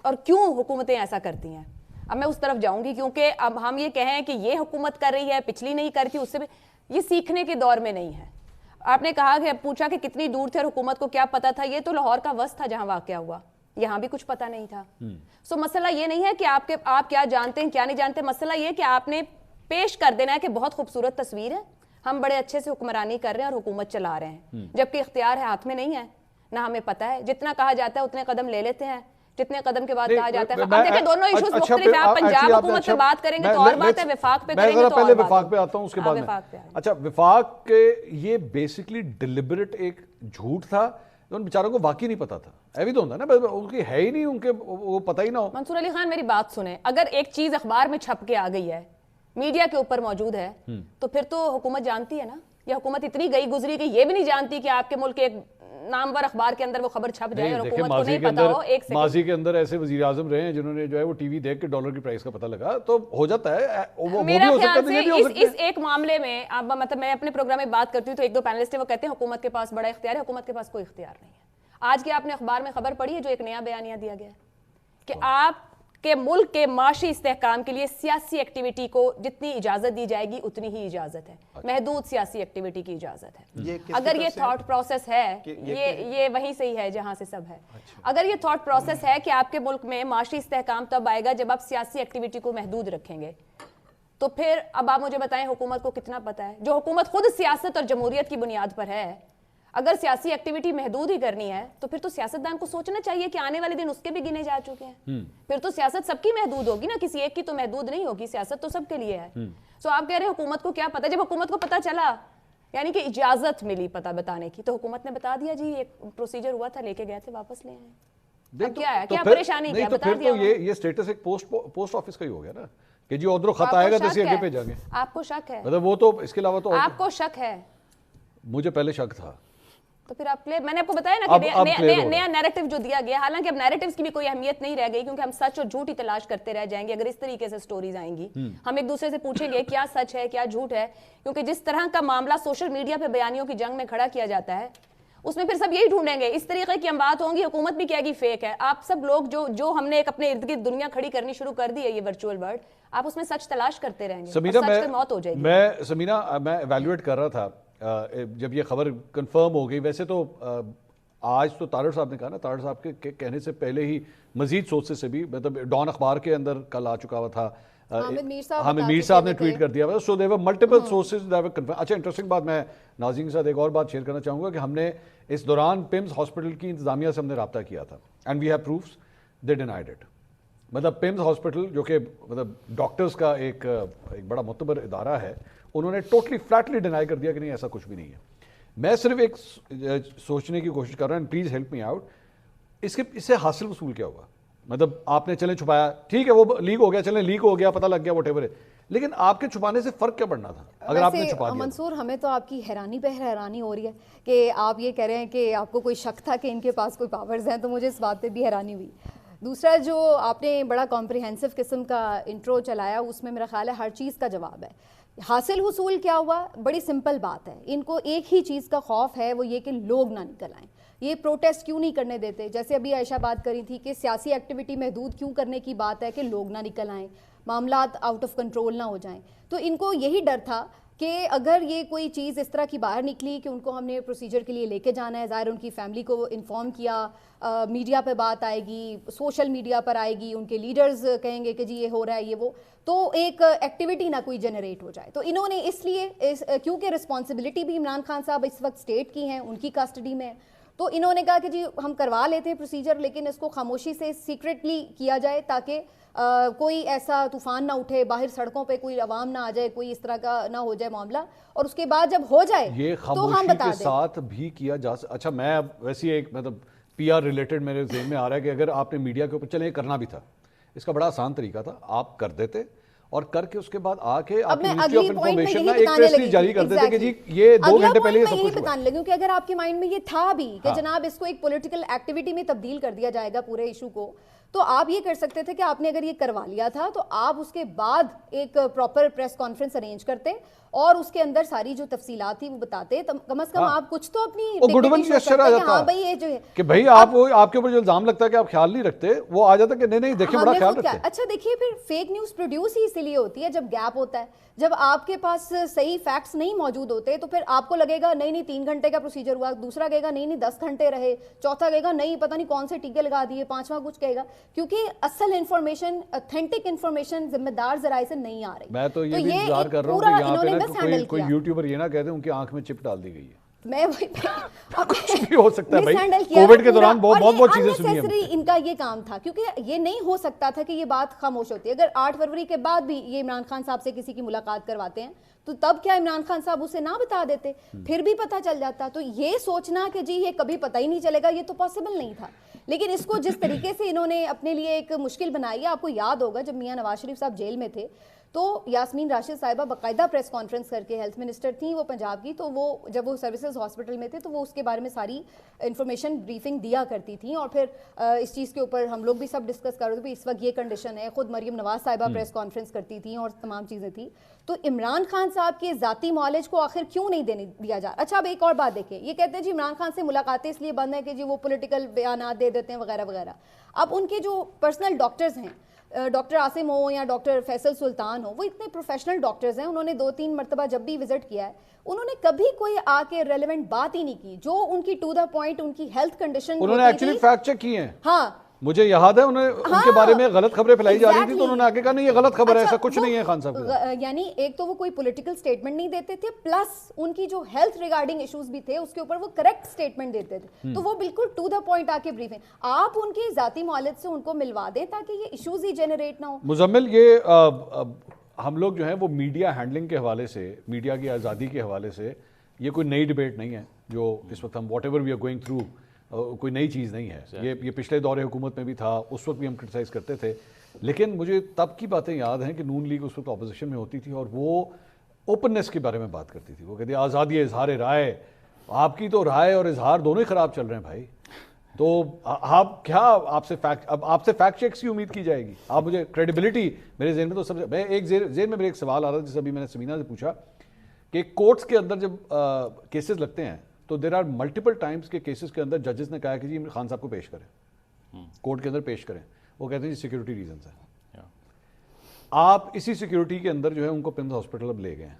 اور کیوں حکومتیں ایسا کرتی ہیں؟ اب میں اس طرف جاؤں گی, کیونکہ اب ہم یہ کہیں کہ یہ حکومت کر رہی ہے, پچھلی نہیں کر تھی, اس سے بھی یہ سیکھنے کے دور میں نہیں ہے. آپ نے کہا کہ پوچھا کہ کتنی دور تھے اور حکومت کو کیا پتا تھا. یہ تو لاہور کا وسط تھا جہاں واقعہ ہوا, یہاں بھی کچھ پتا نہیں تھا. سو مسئلہ یہ نہیں ہے کہ آپ کیا جانتے ہیں کیا نہیں جانتے. مسئلہ یہ کہ آپ نے پیش کر دینا ہے کہ بہت خوبصورت تصویر ہے, ہم بڑے اچھے سے حکمرانی کر رہے ہیں اور حکومت چلا رہے ہیں, جبکہ اختیار ہے ہاتھ میں نہیں ہے, نہ ہمیں پتا ہے. جتنا کہا جاتا ہے اتنے قدم لے لیتے ہیں, جتنے قدم کے بعد کہا جاتا ہے. اب دیکھیں دونوں ایشوز مختلف ہیں. آپ پنجاب حکومت پہ بات کریں گے تو اور بات ہے, وفاق پہ کریں گے تو اور بات ہے. پہلے وفاق پہ آتا ہوں, اس کے بعد میں. اچھا, وفاق کے یہ بیسکلی ڈیلیبریٹ ایک جھوٹ تھا, ان بیچاروں کو واقعی نہیں پتا تھا. ایوی تو ہوتا ہے نا, ان کی ہے ہی نہیں, ان کے وہ پتہ ہی نہ ہو. منصور علی خان میری بات سنیں, اگر ایک چیز اخبار میں چھپ کے آ گئی ہے, میڈیا کے اوپر موجود ہے, تو پھر تو حکومت جانتی ہے نا, یا حکومت اتنی گئی گزری کہ یہ بھی نہیں جانتی کہ آپ کے ملک کے ایک نامور اخبار کے اندر وہ خبر چھپ جائے اور حکومت کو نہیں پتا ہو. ایک ماضی کے اندر ایسے وزیر اعظم رہے ہیں جنہوں نے جو ہے وہ ٹی وی دیکھ کے ڈالر کی پرائس کا پتہ لگا, تو ہو جاتا ہے. میرا خیال سے اس ایک معاملے میں مطلب میں اپنے پروگرام میں بات کرتی ہوں تو ایک دو پینلسٹ ہیں وہ کہتے ہیں حکومت کے پاس بڑا اختیار ہے. حکومت کے پاس کوئی اختیار نہیں ہے. آج کے آپ نے اخبار میں خبر پڑھی ہے جو ایک نیا بیانیہ دیا گیا ہے کہ آپ کہ ملک کے معاشی استحکام کے لیے سیاسی ایکٹیویٹی کو جتنی اجازت دی جائے گی اتنی ہی اجازت ہے, محدود سیاسی ایکٹیویٹی کی اجازت ہے. اگر یہ تھاٹ پروسیس ہے, یہ وہی صحیح ہے جہاں سے سب ہے. اگر یہ تھاٹ پروسیس ہے کہ آپ کے ملک میں معاشی استحکام تب آئے گا جب آپ سیاسی ایکٹیویٹی کو محدود رکھیں گے, تو پھر اب آپ مجھے بتائیں حکومت کو کتنا پتہ ہے, جو حکومت خود سیاست اور جمہوریت کی بنیاد پر ہے. اگر سیاسی ایکٹیویٹی محدود ہی کرنی ہے تو پھر تو سیاستدان کو سوچنا چاہیے کہ آنے والے دن اس کے بھی گنے جا چکے ہیں. پھر تو سیاست سب کی محدود ہوگی نا, کسی ایک کی تو محدود نہیں ہوگی, سیاست تو سب کے لیے ہے. سو آپ کہہ رہے ہیں حکومت کو کیا پتا, جب حکومت کو پتا چلا یعنی کہ اجازت ملی پتہ بتانے کی, تو حکومت نے بتا دیا جی ایک پروسیجر ہوا تھا, لے کے گئے تھے, واپس لے آئے. اب کیا ہے, کیا پریشانی, کیا بتا دیا. یہ اسٹیٹس ایک پوسٹ آفس کا ہی ہو گیا نا کہ جی ادھر خط آئے گا تو اسی آگے بھیجا گے. آپ کو شک ہے, مطلب وہ تو اس کے علاوہ تو آپ کو شک ہے. مجھے پہلے شک تھا, تو پھر آپ میں نے آپ کو بتایا نا کہ نیا نیریٹو جو دیا گیا, حالانکہ اب نیریٹوز کی بھی کوئی اہمیت نہیں رہ گئی کیونکہ ہم سچ اور جھوٹ ہی تلاش کرتے رہ جائیں گے اگر اس طریقے سے سٹوریز آئیں گی. ہم ایک دوسرے سے پوچھیں گے کیا سچ ہے کیا جھوٹ ہے, کیونکہ جس طرح کا معاملہ سوشل میڈیا پہ بیانیوں کی جنگ میں کھڑا کیا جاتا ہے اس میں پھر سب یہی ڈھونڈیں گے, اس طریقے کی ہم بات ہوں گی, حکومت بھی کہے گی فیک ہے. آپ سب لوگ جو ہم نے ایک اپنے ارد گرد دنیا کھڑی کرنی شروع کر دی ہے, یہ ورچوئل ورلڈ, آپ اس میں سچ تلاش کرتے رہیں گے, سچ پہ موت ہو جائے گی. سمینا میں ایویلویٹ کر رہا تھا جب یہ خبر کنفرم ہو گئی. ویسے تو آج تو طارق صاحب نے کہا نا, طارق صاحب کے کہنے سے پہلے ہی مزید سورسز سے بھی, مطلب ڈان اخبار کے اندر کل آ چکا ہوا تھا, حامد میر صاحب نے ٹویٹ کر دیا ہوا, so there were multiple sources that were confirm. اچھا, انٹرسٹنگ بات میں ناظرین کے ساتھ ایک اور بات شیئر کرنا چاہوں گا کہ ہم نے اس دوران پیمز ہاسپٹل کی انتظامیہ سے ہم نے رابطہ کیا تھا, and we have proofs, they denied it. مطلب پیمز ہاسپٹل جو کہ مطلب ڈاکٹرز کا ایک بڑا معتبر ادارہ ہے, انہوں نے ٹوٹلی فلیٹلی ڈینائی کر دیا کہ نہیں ایسا کچھ بھی نہیں ہے. میں صرف ایک سوچنے کی کوشش کر رہا ہوں, پلیز ہیلپ می آؤٹ, اس سے حاصل وصول کیا ہوگا. مطلب آپ نے چلیں چھپایا, ٹھیک ہے وہ لیک ہو گیا, چلیں لیک ہو گیا, پتہ لگ گیا, واٹ ایور ہے, لیکن آپ کے چھپانے سے فرق کیا پڑنا تھا اگر آپ نے چھپا دیا. منصور, ہمیں تو آپ کی حیرانی پہ حیرانی ہو رہی ہے کہ آپ یہ کہہ رہے ہیں کہ آپ کو کوئی شک تھا کہ ان کے پاس کوئی پاورز ہیں, تو مجھے اس بات پہ بھی حیرانی ہوئی. دوسرا, جو آپ نے بڑا کمپریہنسو قسم کا انٹرو چلایا, اس میں میرا خیال ہے ہر چیز کا جواب ہے. حاصل حصول کیا ہوا, بڑی سمپل بات ہے. ان کو ایک ہی چیز کا خوف ہے, وہ یہ کہ لوگ نہ نکل آئیں. یہ پروٹیسٹ کیوں نہیں کرنے دیتے, جیسے ابھی عائشہ بات کری تھی کہ سیاسی ایکٹیویٹی محدود کیوں کرنے کی بات ہے کہ لوگ نہ نکل آئیں, معاملات آؤٹ آف کنٹرول نہ ہو جائیں. تو ان کو یہی ڈر تھا کہ اگر یہ کوئی چیز اس طرح کی باہر نکلی کہ ان کو ہم نے پروسیجر کے لیے لے کے جانا ہے, ظاہر ان کی فیملی کو انفارم کیا, میڈیا پہ بات آئے گی, سوشل میڈیا پر آئے گی, ان کے لیڈرز کہیں گے کہ جی یہ ہو رہا ہے یہ وہ, تو ایک ایکٹیویٹی نہ کوئی جنریٹ ہو جائے. تو انہوں نے اس لیے کیونکہ رسپانسبلٹی بھی عمران خان صاحب اس وقت اسٹیٹ کی ہیں, ان کی کسٹڈی میں, تو انہوں نے کہا کہ جی ہم کروا لیتے ہیں پروسیجر, لیکن اس کو خاموشی سے سیکرٹلی کیا جائے تاکہ کوئی ایسا طوفان نہ اٹھے, باہر سڑکوں پہ کوئی عوام نہ آ جائے, کوئی اس طرح کا نہ ہو جائے معاملہ, اور اس کے بعد جب ہو جائے یہ تو ہم خاموشی بتا کے دیں. ساتھ بھی کیا جا سکتا. اچھا, میں اب ویسے ایک مطلب پی آر ریلیٹڈ میرے ذہن میں آ رہا ہے کہ اگر آپ نے میڈیا کے اوپر, چلیں کرنا بھی تھا, اس کا بڑا آسان طریقہ تھا, آپ کر دیتے اور کر کے اس کے بعد آ کے آپ کی منسٹری آف انفارمیشن نا ایک پریس ریلیز جاری کر دیتے کہ جی یہ 2 گھنٹے پہلے یہ سب کچھ بتانے لگے, کیونکہ اگر آپ کے مائنڈ میں یہ تھا بھی کہ جناب اس کو ایک پولیٹیکل ایکٹیویٹی میں تبدیل کر دیا جائے گا پورے ایشو کو, تو آپ یہ کر سکتے تھے کہ آپ نے اگر یہ کروا لیا تھا تو آپ اس کے بعد ایک پراپر پریس کانفرنس ارینج کرتے اور اس کے اندر ساری جو تفصیلات تھی وہ بتاتے, کم از کم آپ کچھ تو اپنی ہاں بھائی یہ جو ہے کہ بھائی آپ کے اوپر جو الزام لگتا ہے کہ آپ خیال نہیں رکھتے, وہ آ جاتا کہ نہیں دیکھیں بڑا خیال رکھتے. اچھا دیکھیے, پھر فیک نیوز پروڈیوس ہی اسی لیے ہوتی ہے جب گیپ ہوتا ہے, جب آپ کے پاس صحیح فیکٹس نہیں موجود ہوتے تو پھر آپ کو لگے گا نہیں 3 گھنٹے کا پروسیجر ہوا, دوسرا کہے گا نہیں 10 گھنٹے رہے, چوتھا کہے گا نہیں پتہ نہیں کون سے ٹیکے لگا دیے, پانچواں کچھ کہے گا, کیونکہ اصل انفارمیشن, اتھینٹک انفارمیشن ذمہ دار ذرائع سے نہیں آ رہی. میں تو یہ بھی انتظار کر رہا ہوں کہ یہاں پہ کوئی یوٹیوبر یہ نہ کہہ دے ان کی آنکھ میں چپ ڈال دی گئی ہے. میں کچھ بھی ہو سکتا ہے بھائی, کووڈ کے دوران بہت چیزیں سنی ہیں. ان کا یہ کام تھا, کیونکہ یہ نہیں ہو سکتا تھا کہ یہ بات خاموش ہوتی ہے. اگر 8 فروری کے بعد بھی یہ عمران خان صاحب سے کسی کی ملاقات کرواتے ہیں تو تب کیا عمران خان صاحب اسے نہ بتا دیتے, پھر بھی پتہ چل جاتا. تو یہ سوچنا کہ جی یہ کبھی پتہ ہی نہیں چلے گا, یہ تو پاسبل نہیں تھا. لیکن اس کو جس طریقے سے انہوں نے اپنے لیے ایک مشکل بنائی ہے, آپ کو یاد ہوگا جب میاں نواز شریف صاحب جیل میں تھے تو یاسمین راشد صاحبہ باقاعدہ پریس کانفرنس کر کے, ہیلتھ منسٹر تھیں وہ پنجاب کی, تو وہ جب وہ سروسز ہاسپٹل میں تھے تو وہ اس کے بارے میں ساری انفارمیشن بریفنگ دیا کرتی تھیں, اور پھر اس چیز کے اوپر ہم لوگ بھی سب ڈسکس کر رہے تھے اس وقت یہ کنڈیشن ہے. خود مریم نواز صاحبہ پریس کانفرنس کرتی تھیں اور تمام چیزیں تھیں. تو عمران خان صاحب کے ذاتی معالج کو آخر کیوں نہیں دینے دیا جا. اچھا اب ایک اور بات دیکھیں, یہ کہتے ہیں جی عمران خان سے ملاقاتیں اس لیے بند ہیں کہ جی وہ پولیٹیکل بیانات دے دیتے ہیں وغیرہ وغیرہ. اب ان کے جو پرسنل ڈاکٹرز ہیں, ڈاکٹر عاصم ہو یا ڈاکٹر فیصل سلطان ہو, وہ اتنے پروفیشنل ڈاکٹرز ہیں, انہوں نے 2-3 مرتبہ جب بھی وزٹ کیا ہے انہوں نے کبھی کوئی آ کے ریلیونٹ بات ہی نہیں کی جو ان کی ٹو دا پوائنٹ ان کی ہیلتھ کنڈیشن. انہوں نے ایکچولی فیکٹ چیک کی ہیں. ہاں مجھے یاد ہے ان کے بارے میں غلط خبریں پھیلائی جا رہی تھی تو انہوں نے آگے کہا نہیں یہ غلط خبر ہے, ایسا کچھ نہیں ہے خان صاحب. یعنی ایک تو وہ کوئی پولیٹیکل سٹیٹمنٹ نہیں دیتے تھے, پلس ان کی جو ہیلتھ ریگارڈنگ ایشوز بھی تھے اس کے اوپر وہ کریکٹ سٹیٹمنٹ دیتے تھے. تو وہ بالکل ٹو دا پوائنٹ آ کے بریفنگ, آپ ان کے ذاتی معالج سے ان کو ملوا دیں تاکہ یہ ایشوز ہی جنریٹ نہ ہو. مزمل, یہ ہم لوگ جو ہیں وہ میڈیا ہینڈلنگ کے حوالے سے, میڈیا کی آزادی کے حوالے سے یہ کوئی نئی ڈیبیٹ نہیں ہے جو اس وقت ہم whatever we are going through, کوئی نئی چیز نہیں ہے. یہ پچھلے دور حکومت میں بھی تھا, اس وقت بھی ہم کرٹیسائز کرتے تھے. لیکن مجھے تب کی باتیں یاد ہیں کہ نون لیگ اس وقت اپوزیشن میں ہوتی تھی اور وہ اوپننیس کے بارے میں بات کرتی تھی. وہ کہتی ہے آزادی اظہار رائے, آپ کی تو رائے اور اظہار دونوں ہی خراب چل رہے ہیں بھائی. تو آپ کیا آپ سے فیکٹ چیکس کی امید کی جائے گی؟ آپ مجھے کریڈیبلٹی میرے ذہن میں تو سب میں ایک ذہن میں میرے ایک سوال آ رہا تھا جیسے ابھی میں نے سمینہ سے پوچھا کہ کورٹس کے اندر جب کیسز لگتے ہیں تو دیر آر ملٹیپل ٹائمز کے کیسز کے اندر ججز نے کہا کہ جی خان صاحب کو پیش کریں, کورٹ کے اندر پیش کریں. وہ کہتے ہیں جی سیکیورٹی ریزنز ہیں. آپ اسی سیکیورٹی کے اندر جو ہے ان کو پمز ہاسپٹل اب لے گئے ہیں.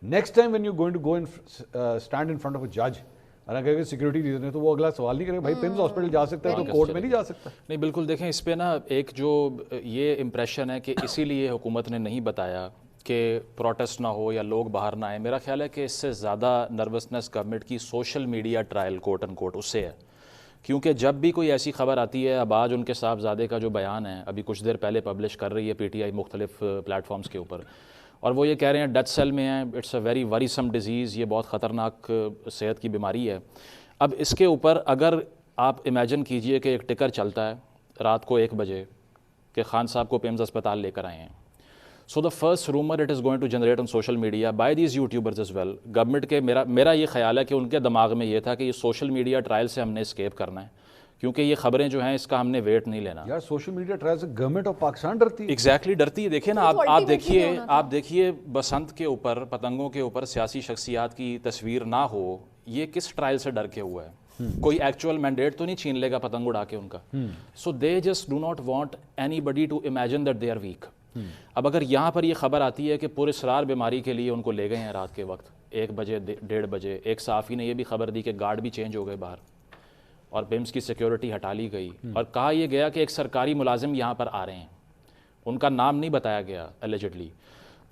Next time when you going to go stand in front of a جج اور اگر سیکیورٹی ریزن ہے تو وہ اگلا سوال نہیں کرے بھائی پمز ہاسپٹل جا سکتا ہے تو کورٹ میں نہیں جا سکتا. نہیں بالکل, دیکھیں اس پہ نا ایک جو یہ امپریشن ہے کہ اسی لیے حکومت نے نہیں بتایا کہ پروٹیسٹ نہ ہو یا لوگ باہر نہ آئیں. میرا خیال ہے کہ اس سے زیادہ نروسنس گورنمنٹ کی سوشل میڈیا ٹرائل کوٹ ان کوٹ اس سے ہے. کیونکہ جب بھی کوئی ایسی خبر آتی ہے, اب آج ان کے صاحبزادے کا جو بیان ہے ابھی کچھ دیر پہلے پبلش کر رہی ہے پی ٹی آئی مختلف پلیٹ فارمز کے اوپر, اور وہ یہ کہہ رہے ہیں ڈیتھ سیل میں ہیں, اٹس اے ویری وریسم ڈیزیز, یہ بہت خطرناک صحت کی بیماری ہے. اب اس کے اوپر اگر آپ امیجن کیجئے کہ ایک ٹکر چلتا ہے رات کو 1 بجے کہ خان صاحب کو پیمز اسپتال لے کر آئے ہیں. So the first rumor it is going to generate on social media by these YouTubers as well. Government کے میرا یہ خیال ہے کہ ان کے دماغ میں یہ تھا کہ یہ سوشل میڈیا ٹرائل سے ہم نے اسکیپ کرنا ہے, کیونکہ یہ خبریں جو ہیں اس کا ہم نے ویٹ نہیں لینا. یار سوشل میڈیا ٹرائل سے گورنمنٹ آف پاکستان ڈرتی ہے. ایگزیکٹلی ڈرتی ہے. دیکھیں نا آپ دیکھیے بسنت کے اوپر, پتنگوں کے اوپر سیاسی شخصیات کی تصویر نہ ہو, یہ کس ٹرائل سے ڈر کے ہوا ہے؟ کوئی ایکچوئل مینڈیٹ تو نہیں چھین لے گا پتنگ اڑا کے ان کا. So they just do not want anybody to imagine that they are weak. اب اگر یہاں پر یہ خبر آتی ہے کہ پراسرار بیماری کے لیے ان کو لے گئے ہیں رات کے وقت 1 بجے 1:30 بجے, ایک صحافی نے یہ بھی خبر دی کہ گارڈ بھی چینج ہو گئے باہر اور پمز کی سیکیورٹی ہٹا لی گئی, اور کہا یہ گیا کہ ایک سرکاری ملازم یہاں پر آ رہے ہیں, ان کا نام نہیں بتایا گیا اللیجڈلی.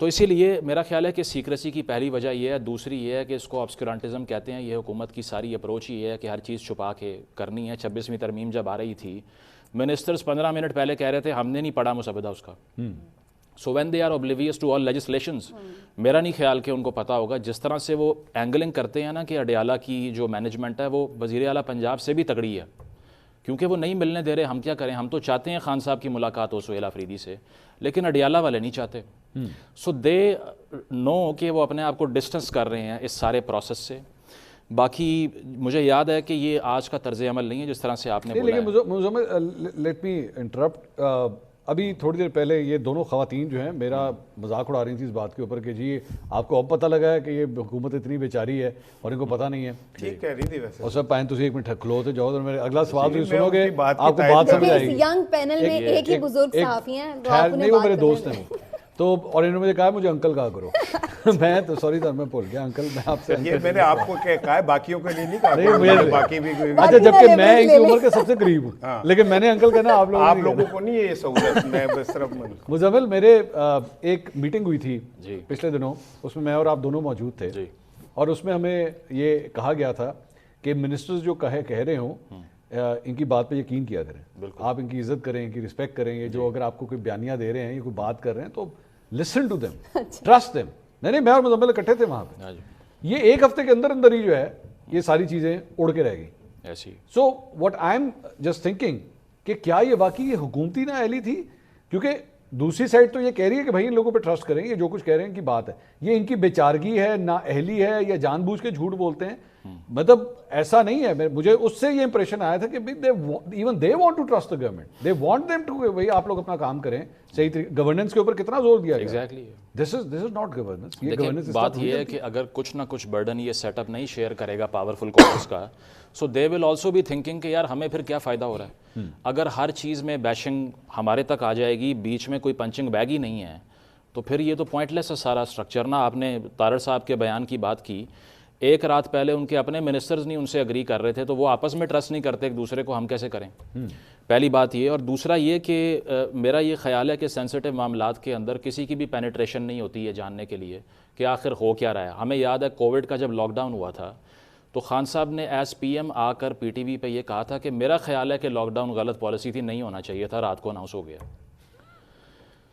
تو اسی لیے میرا خیال ہے کہ سیکریسی کی پہلی وجہ یہ ہے. دوسری یہ ہے کہ اس کو آبسکیورنٹزم کہتے ہیں. یہ حکومت کی ساری اپروچ ہی ہے کہ ہر چیز چھپا کے کرنی ہے. 26ویں ترمیم جب آ رہی تھی, منسٹرز 15 منٹ پہلے کہہ رہے تھے ہم نے نہیں پڑھا مسودہ اس کا. So when they are oblivious to all legislations, میرا نہیں خیال کہ ان کو پتہ ہوگا. جس طرح سے وہ اینگلنگ کرتے ہیں نا کہ اڈیالہ کی جو مینجمنٹ ہے وہ وزیر اعلیٰ پنجاب سے بھی تگڑی ہے, کیونکہ وہ نہیں ملنے دے رہے. ہم کیا کریں, ہم تو چاہتے ہیں خان صاحب کی ملاقات ہو سہیل آفریدی سے, لیکن اڈیالہ والے نہیں چاہتے. سو دے نو کہ وہ اپنے آپ کو ڈسٹنس کر رہے ہیں اس سارے پروسیس سے. باقی مجھے یاد ہے کہ یہ آج کا طرز عمل نہیں ہے جس طرح سے آپ نے بولا. Let me interrupt. ابھی تھوڑی دیر پہلے یہ دونوں خواتین جو ہیں میرا مذاق اڑا رہی تھیں اس بات کے اوپر کہ جی آپ کو اب پتہ لگا ہے کہ یہ حکومت اتنی بیچاری ہے اور ان کو پتہ نہیں ہے. ٹھیک کہہ رہی تھی ویسے. اور سب پائیں تو 1 منٹ کھلو تو جاؤ, میرے اگلا سوال بھی سنو گے آپ کو بات سمجھ آئے گی. ینگ پینل میں ایک ہی بزرگ صحافی ہیں, نہیں وہ میرے دوست ہیں تو, اور انہوں نے مجھے کہا مجھے انکل کہا کرو. میں تو سوری سر میں بھول گیا انکل, میں آپ سے یہ میں نے آپ کو کہا ہے, باقیوں کے لیے نہیں کہا, باقی بھی. اچھا جبکہ میں ان کی عمر کے سب سے قریب ہوں, لیکن میں نے انکل کہنا آپ لوگوں کو نہیں ہے یہ سہولت. میں صرف مزمل میرے ایک میٹنگ ہوئی تھی پچھلے دنوں, اس میں اور آپ دونوں موجود تھے, اور اس میں ہمیں یہ کہا گیا تھا کہ منسٹرز جو کہہ رہے ہوں ان کی بات پہ یقین کیا کریں, آپ ان کی عزت کریں, ان کی رسپیکٹ کریں. یہ جو اگر آپ کو کوئی بیانیہ دے رہے ہیں یا کوئی بات کر رہے ہیں تو listen to them, trust them. نہیں میں اور مزمل اکٹھے تھے وہاں پہ, یہ ایک ہفتے کے اندر اندر ہی جو ہے یہ ساری چیزیں اڑ کے رہ گئی ایسی. So what I am just thinking کہ کیا یہ واقعی یہ حکومتی نااہلی تھی, کیونکہ دوسری سائڈ تو یہ کہہ رہی ہے کہ بھائی ان لوگوں پہ ٹرسٹ کریں, یہ جو کچھ کہہ رہے ہیں ان کی بات ہے, یہ ان کی بیچارگی ہے, نااہلی ہے, یا جان بوجھ کے جھوٹ بولتے ہیں. مطلب ایسا نہیں ہے, مجھے اس سے یہ امپریشن آیا تھا کہ even they want to trust the government, they want them to, بھائی آپ لوگ اپنا کام کریں صحیح طریقے. گورننس کے اوپر کتنا زور دیا گیا. Exactly this is not governance. دیکھیں بات یہ ہے کہ اگر کچھ نہ کچھ برڈن یہ سیٹ اپ نہیں شیئر کرے گا پاورفل کورٹس کا, so they will also be thinking کہ یار ہمیں پھر کیا فائدہ ہو رہا ہے. اگر ہر چیز میں بیشنگ ہمارے تک آ جائے گی, بیچ میں کوئی پنچنگ بیگ ہی نہیں ہے, تو پھر یہ تو پوائنٹ لیس ہے سارا اسٹرکچر. نا آپ نے طارڑ صاحب کے بیان کی بات کی, ایک رات پہلے ان کے اپنے منسٹرز نہیں ان سے اگری کر رہے تھے, تو وہ آپس میں ٹرسٹ نہیں کرتے ایک دوسرے کو, ہم کیسے کریں. پہلی بات یہ. اور دوسرا یہ کہ میرا یہ خیال ہے کہ سینسٹیو معاملات کے اندر کسی کی بھی پینیٹریشن نہیں ہوتی ہے جاننے کے لیے کہ آخر ہو کیا رہا ہے. ہمیں یاد ہے کووڈ کا جب لاک ڈاؤن ہوا تھا تو خان صاحب نے ایز پی ایم آ کر پی ٹی وی پہ یہ کہا تھا کہ میرا خیال ہے کہ لاک ڈاؤن غلط پالیسی تھی, نہیں ہونا چاہیے تھا, رات کو اناؤنس ہو گیا.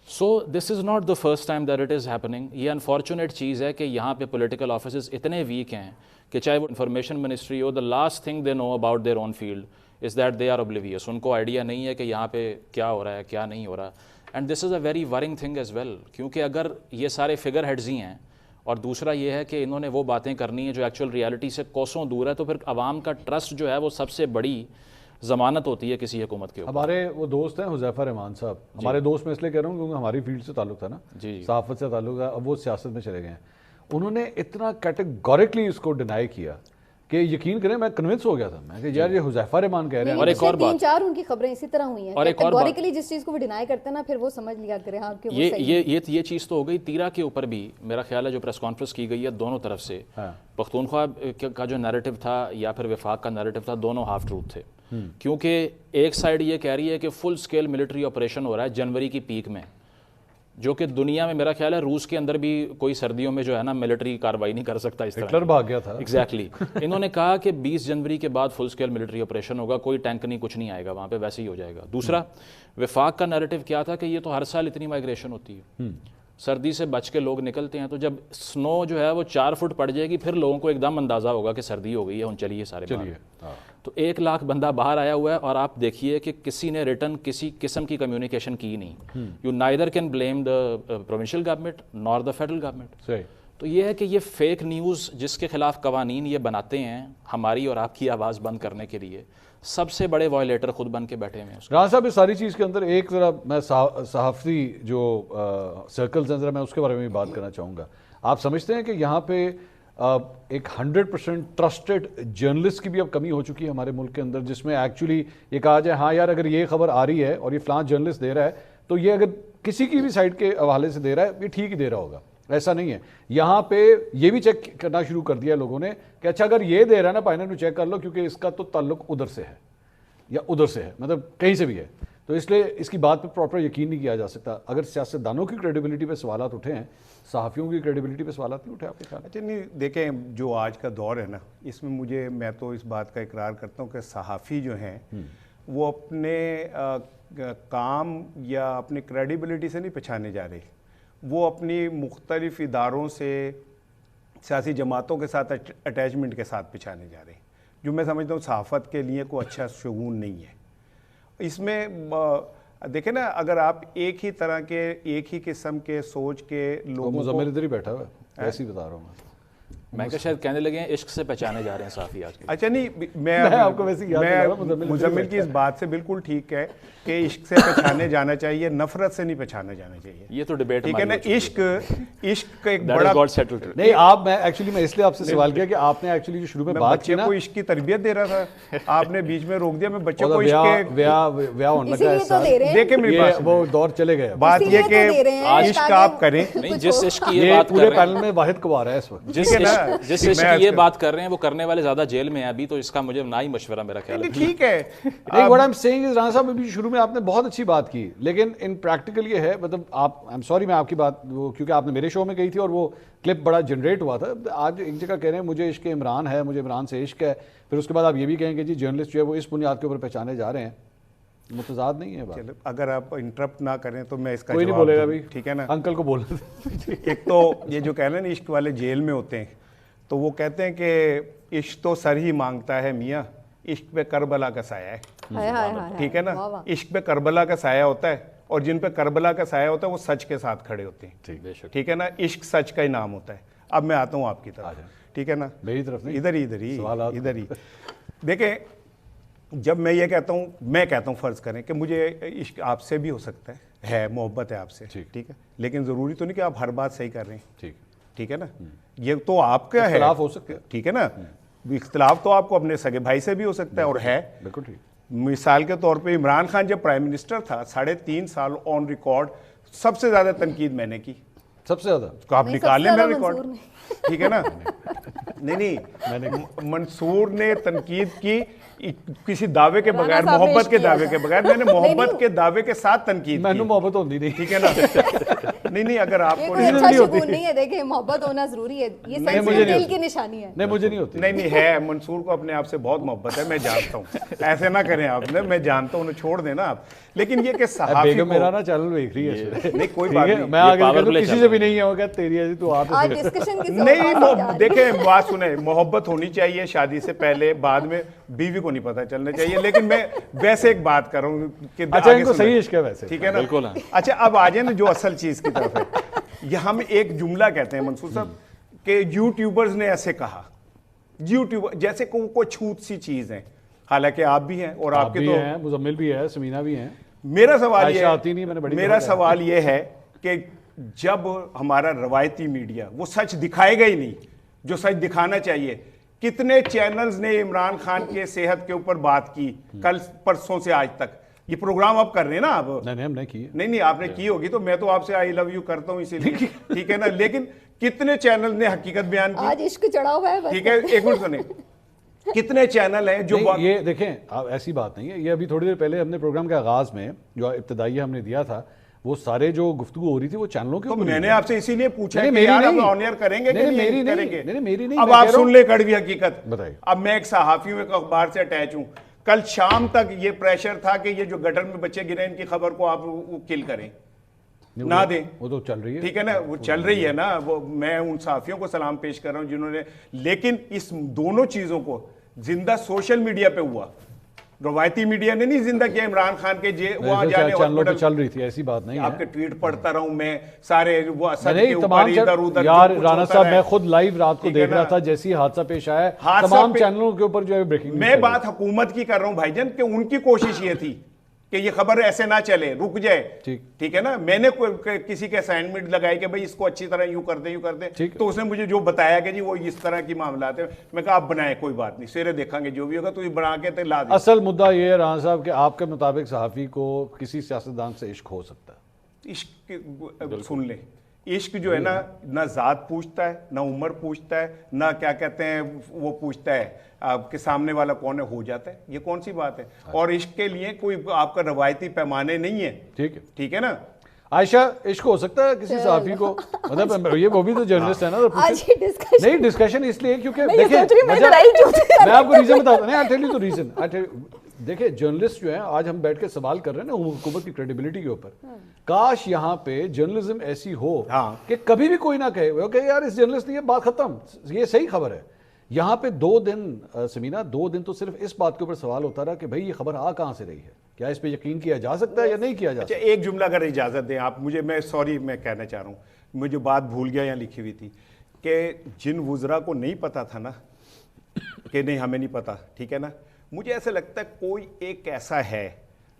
So this is not the first time that it is happening. یہ انفارچونیٹ چیز ہے کہ یہاں پہ پولیٹیکل آفیسز اتنے ویک ہیں کہ چاہے وہ انفارمیشن منسٹری ہو, the last thing they know about their own field is that they are oblivious. ان کو آئیڈیا نہیں ہے کہ یہاں پہ کیا ہو رہا ہے کیا نہیں ہو رہا. And this is a very wrong thing as well, کیونکہ اگر یہ سارے فگر ہیڈز ہی ہیں, اور دوسرا یہ ہے کہ انہوں نے وہ باتیں کرنی ہیں جو ایکچوئل ریالٹی سے کوسوں دور ہے, تو پھر عوام کا ٹرسٹ جو ہے وہ سب سے بڑی ضمانت ہوتی ہے کسی حکومت کے اوپر. ہمارے وہ دوست ہیں حذیفہ رحمان صاحب, ہمارے دوست میں اس لیے کہہ رہا ہوں کیونکہ ہماری فیلڈ سے تعلق تھا نا, صحافت سے تعلق ہے, اب وہ سیاست میں چلے گئے ہیں. انہوں نے اتنا کیٹیگوریکلی اس کو ڈینائی کیا کہ یقین کریں میں کنونس ہو گیا تھا, میں کہ یار یہ حذیفہ رحمان کہہ رہے ہیں. اور ایک اور بات, 3-4 ان کی خبریں اسی طرح ہوئی ہیں کیٹیگوریکلی, جس چیز کو وہ ڈینائی کرتے ہیں نا پھر وہ سمجھ لیا کرے ہاں کہ وہ صحیح. یہ چیز تو ہو گئی. تیرا کے اوپر بھی میرا خیال ہے جو پریس کانفرنس کی گئی ہے دونوں طرف سے, پختونخوا کا جو نیریٹو تھا یا پھر وفاق کا نیریٹو تھا, دونوں ہاف ٹروتھ تھے. کیونکہ ایک سائڈ یہ کہہ رہی ہے کہ فل سکیل ملٹری آپریشن ہو رہا ہے جنوری کی پیک میں, جو کہ دنیا میں میرا خیال ہے روس کے اندر بھی کوئی سردیوں میں جو ہے نا ملٹری کاروائی نہیں کر سکتا اس طرح. ہٹلر بھاگ گیا تھا. ایگزیکٹلی. انہوں نے کہا کہ 20 جنوری کے بعد فل سکیل ملٹری آپریشن ہوگا, کوئی ٹینک نہیں کچھ نہیں آئے گا وہاں پہ, ویسے ہی ہو جائے گا. دوسرا وفاق کا نیریٹو کیا تھا کہ یہ تو ہر سال اتنی مائگریشن ہوتی ہے, سردی سے بچ کے لوگ نکلتے ہیں, تو جب سنو جو ہے وہ 4 فٹ پڑ جائے گی پھر لوگوں کو ایک دم اندازہ ہوگا کہ سردی ہو گئی ہے, چلیے سارے باہر. تو 1 لاکھ بندہ باہر آیا ہوا ہے, اور آپ دیکھیے کہ کسی نے ریٹرن کسی قسم کی کمیونیکیشن کی نہیں. You neither can blame the provincial government نار دا فیڈرل گورنمنٹ. تو یہ ہے کہ یہ فیک نیوز جس کے خلاف قوانین یہ بناتے ہیں ہماری اور آپ کی آواز بند کرنے کے لیے, سب سے بڑے وائلیٹر خود بن کے بیٹھے ہوئے ہیں. رانا صاحب اس ساری چیز کے اندر ایک ذرا میں صحافتی جو سرکلز ہیں ذرا میں اس کے بارے میں بھی بات کرنا چاہوں گا. آپ سمجھتے ہیں کہ یہاں پہ ایک 100% ٹرسٹڈ جرنلسٹ کی بھی اب کمی ہو چکی ہے ہمارے ملک کے اندر, جس میں ایکچولی یہ کہا جائے ہاں یار اگر یہ خبر آ رہی ہے اور یہ فلاں جرنلسٹ دے رہا ہے تو یہ اگر کسی کی بھی سائڈ کے حوالے سے دے رہا ہے یہ ٹھیک ہی دے رہا ہوگا, ایسا نہیں ہے. یہاں پہ یہ بھی چیک کرنا شروع کر دیا لوگوں نے کہ اچھا اگر یہ دے رہا ہے نا پائنر میں چیک کر لو کیونکہ اس کا تو تعلق ادھر سے ہے یا ادھر سے ہے, مطلب کہیں سے بھی ہے, تو اس لیے اس کی بات پہ پراپر یقین نہیں کیا جا سکتا. اگر سیاستدانوں کی کریڈیبلٹی پہ سوالات اٹھے ہیں, صحافیوں کی کریڈیبلٹی پہ سوالات نہیں اٹھے آپ کے خیال؟ اچھا نہیں, دیکھیں جو آج کا دور ہے نا اس میں میں تو اس بات کا اقرار کرتا ہوں کہ صحافی جو ہیں وہ اپنے کام یا اپنی کریڈیبلٹی سے نہیں پہچانے جا رہے, وہ اپنی مختلف اداروں سے سیاسی جماعتوں کے ساتھ اٹیچمنٹ کے ساتھ پہچانے جا رہے ہیں, جو میں سمجھتا ہوں صحافت کے لیے کوئی اچھا شگون نہیں ہے. اس میں دیکھیں نا اگر آپ ایک ہی طرح کے ایک ہی قسم کے سوچ کے لوگوں کو, مزمل ادھر ہی بیٹھا ہوا ہے ایسے ہی بتا رہا ہوں میں کہ شاید کہنے لگے ہیں عشق سے پہچانے جا رہے ہیں صحافی آج کے. اچھا نہیں, میں مزمل کی اس بات سے بالکل ٹھیک ہے کہ عشق سے پہچانے جانا چاہیے, نفرت سے نہیں پہچانا جانا چاہیے. یہ تو ڈیبیٹ ٹھیک ہے نا, عشق کا ایک بڑا نہیں. آپ میں ایکچولی میں اس لیے آپ سے سوال کیا کہ آپ نے ایکچولی جو شروع میں بات کی نا, کو عشق کی تربیت دے رہا تھا, آپ نے بیچ میں روک دیا. میں بچوں کو عشق ویا ہونے کا دیکھیں میرے پاس وہ دور چلے گئے. بات یہ کہ عشق آپ کریں, جس عشق کی یہ پورے پینل میں واحد کو آ رہا ہے اس وقت, جس عشق جس عشق کی یہ بات کر رہے ہیں وہ کرنے والے زیادہ جیل میں ہیں ابھی، تو اس کا مجھے نہ ہی مشورہ میرا خیال ہے. ٹھیک ہے. نہیں what I'm saying is Rana صاحب ابھی شروع میں آپ نے بہت اچھی بات کی، لیکن ان پریکٹیکل یہ ہے، مطلب آپ I'm sorry میں آپ کی بات کیونکہ آپ نے میرے شو میں کہی تھی اور وہ کلپ بڑا جنریٹ ہوا تھا. آج ایک جگہ کہہ رہے ہیں مجھے عشق عمران ہے، مجھے عمران سے عشق ہے، پھر اس کے بعد آپ یہ بھی کہیں گے جی جرنلسٹ جو ہے وہ اس بنیاد کے اوپر پہچانے جا رہے ہیں. متضاد نہیں ہے بات. اگر آپ انٹرپٹ نہ کریں تو میں اس کا کوئی نہیں بولے گا ابھی، ٹھیک ہے نا. انکل کو بولنا. ایک تو یہ جو کہہ رہے ہیں نا عشق والے جیل میں ہوتے ہیں، تو وہ کہتے ہیں کہ عشق تو سر ہی مانگتا ہے میاں، عشق پہ کربلا کا سایہ ہے. ٹھیک ہے نا. عشق پہ کربلا کا سایہ ہوتا ہے، اور جن پہ کربلا کا سایہ ہوتا ہے وہ سچ کے ساتھ کھڑے ہوتے ہیں. ٹھیک ہے نا. عشق سچ کا ہی نام ہوتا ہے. اب میں آتا ہوں آپ کی طرف. ٹھیک ہے نا. میری طرف نہیں، ادھر ہی دیکھیں. جب میں یہ کہتا ہوں فرض کریں کہ مجھے عشق آپ سے بھی ہو سکتا ہے محبت ہے آپ سے، ٹھیک ہے، لیکن ضروری تو نہیں کہ آپ ہر بات صحیح کر رہے ہیں. ٹھیک ہے نا. یہ تو آپ کا ہے، اختلاف ہو سکتا ہے. ٹھیک ہے نا. اختلاف تو آپ کو اپنے سگے بھائی سے بھی ہو سکتا ہے، اور ہے. بالکل ٹھیک. مثال کے طور پہ عمران خان جب پرائم منسٹر تھا 3.5 سال آن ریکارڈ سب سے زیادہ تنقید میں نے کی. سب سے زیادہ آپ نکال لیں میرا ریکارڈ. ٹھیک ہے نا. نہیں منصور نے تنقید کی کسی دعوے کے بغیر، محبت کے دعوے کے بغیر. میں نے محبت کے دعوے کے ساتھ تنقید کی. میں نے محبت ہوتی نہیں. ٹھیک ہے نا. نہیں اگر آپ کو نہیں ہے، دیکھیں محبت ہونا ضروری ہے، یہ سینسٹیو دل کی نشانی ہے. نہیں مجھے نہیں ہوتی. نہیں ہے. منصور کو اپنے آپ سے بہت محبت ہے، میں جانتا ہوں. ایسے نہ کریں آپ نے، میں جانتا ہوں، انہیں چھوڑ دینا آپ. لیکن یہ کہ صحافی بیگم میرا نا چینل دیکھ رہی ہے. نہیں کوئی بات نہیں، میں آگے کسی سے بھی نہیں ہے، وہ کہتا تیری ایسی تو آپ نہیں. دیکھیں بات سنیں، محبت ہونی چاہیے شادی سے پہلے، بعد میں بیوی کو نہیں پتا چلنا چاہیے. لیکن میں ویسے ایک بات کر رہا ہوں کہ ان کو صحیح عشق ہے ویسے. ٹھیک ہے نا. بالکل. اچھا اب آ جائیں نا جو اصل چیز کی طرف ہے. یہ ہم ایک جملہ کہتے ہیں منصور صاحب کہ یوٹیوبرز نے ایسے کہا. یوٹیوبر جیسے کوئی چھوٹ سی چیز ہے، حالانکہ آپ بھی ہیں اور آپ کے تو مزمل بھی ہے، سمینہ بھی ہیں. میرا سوال یہ ہے کہ جب ہمارا روایتی میڈیا وہ سچ دکھائے گا ہی نہیں جو سچ دکھانا چاہیے. کتنے چینلز نے عمران خان کے صحت کے اوپر بات کی کل پرسوں سے آج تک؟ یہ پروگرام آپ کر رہے ہیں نا آپ. نہیں ہم نے کی. نہیں آپ نے کی ہوگی تو میں تو آپ سے آئی لو یو کرتا ہوں اسی لیے. ٹھیک ہے نا. لیکن کتنے چینل نے حقیقت بیان کی؟ آج عشق چڑھا ہوا ہے. ٹھیک ہے ایک منٹ سنیں. کتنے چینل ہیں جو یہ دیکھیں ایسی بات نہیں ہے. یہ ابھی تھوڑی دیر پہلے ہم نے پروگرام کے آغاز میں جو ابتدائیہ ہم نے دیا تھا وہ سارے جو گفتگو ہو رہی تھی وہ چینلوں کے اوپر. میں نے آپ سے اسی لیے پوچھا کہ یار ہم آن ایئر کریں گے کہ نہیں کریں گے. میری نہیں. اب آپ سن لیں کڑوی حقیقت. بتائیے. اب میں ایک صحافی ہوں، ایک اخبار سے اٹیچ ہوں. کل شام تک یہ پریشر تھا کہ یہ جو گٹر میں بچے گرے ان کی خبر کو آپ کل کریں نہ دیں. وہ تو چل رہی ہے. ٹھیک ہے نا. وہ چل رہی ہے نا. وہ میں ان صحافیوں کو سلام پیش کر رہا ہوں جنہوں نے، لیکن اس دونوں چیزوں کو زندہ سوشل میڈیا پہ ہوا. روایتی میڈیا نے نہیں زندہ کیا. عمران خان کے وہاں جانے چینلوں پہ چل رہی تھی، ایسی بات نہیں ہے. آپ کے ٹویٹ پڑھتا رہا ہوں میں سارے وہ اسد نہیں. کے اوپر ادھر ادھر. یار رانا صاحب میں خود لائیو رات کو دیکھ رہا تھا جیسی حادثہ پیش آیا تمام چینلوں کے اوپر جو ہے بریکنگ. میں بات حکومت کی کر رہا ہوں بھائی جان کہ ان کی کوشش یہ تھی کہ یہ خبر ایسے نہ چلے، رک جائے. ٹھیک ہے نا. میں نے کسی کے اسائنمنٹ لگائی کہ بھائی اس کو اچھی طرح یوں کر دیں تو اس نے مجھے جو بتایا کہ جی وہ اس طرح کی معاملات ہیں. میں کہا آپ بنائیں، کوئی بات نہیں، سویرے دیکھیں گے جو بھی ہوگا تو یہ بنا کے لا دیں. اصل مدعا یہ ہے رانا صاحب کہ آپ کے مطابق صحافی کو کسی سیاستدان سے عشق ہو سکتا ہے. عشق سن لیں. عشق جو ہے نا، نہ ذات پوچھتا ہے، نہ عمر پوچھتا ہے، نہ کیا کہتے ہیں وہ پوچھتا ہے آپ کے سامنے والا کون ہے، ہو جاتا ہے. یہ کون سی بات ہے؟ اور عشق کے لیے کوئی آپ کا روایتی پیمانے نہیں ہے. ٹھیک ہے نا. عائشہ عشق ہو سکتا ہے کسی صحافی کو؟ مطلب یہ وہ بھی تو جرنلسٹ ہے نا. نہیں ڈسکشن اس لیے کیونکہ دیکھیں میں آپ کو ریزن بتاتا ہوں. نہیں آئی ٹیل یو تو ریزن. دیکھیں جرنلسٹ جو ہیں آج ہم بیٹھ کے سوال کر رہے ہیں نا حکومت کی کریڈیبلٹی کے اوپر. کاش یہاں پہ جرنلزم ایسی ہو کہ کبھی بھی کوئی نہ کہے کہ یار اس جرنلسٹ نے یہ بات ختم، یہ صحیح خبر ہے. یہاں پہ 2 دن سمینہ 2 دن تو صرف اس بات کے اوپر سوال ہوتا رہا کہ بھئی یہ خبر کہاں سے رہی ہے، کیا اس پہ یقین کیا جا سکتا ہے یا نہیں کیا جا سکتا. ایک جملہ اگر اجازت دیں آپ مجھے، میں سوری میں کہنا چاہ رہا ہوں، مجھے بات بھول گیا یہاں لکھی ہوئی تھی کہ جن وزراء کو نہیں پتا تھا نا کہ نہیں ہمیں نہیں پتا، ٹھیک ہے نا، مجھے ایسا لگتا ہے کوئی ایک ایسا ہے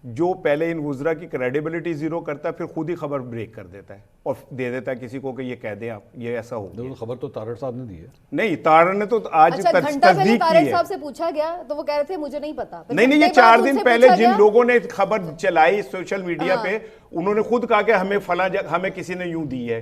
جو پہلے ان وزراء کی کریڈیبلٹی زیرو کرتا ہے، پھر خود ہی خبر بریک کر دیتا ہے اور دے دیتا ہے کسی کو کہ یہ کہہ دیں آپ یہ ایسا ہو گیا. خبر تو تارڑ صاحب نے دی ہے. نہیں تارڑ نے تو آج تصدیق کی تارڑ صاحب سے پوچھا گیا تو وہ کہہ رہے تھے مجھے نہیں پتا. نہیں یہ 4 دن پہلے جن لوگوں نے خبر چلائی سوشل میڈیا پہ انہوں نے خود کہا کہ ہمیں فلاں ہمیں کسی نے یوں دی ہے.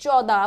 14,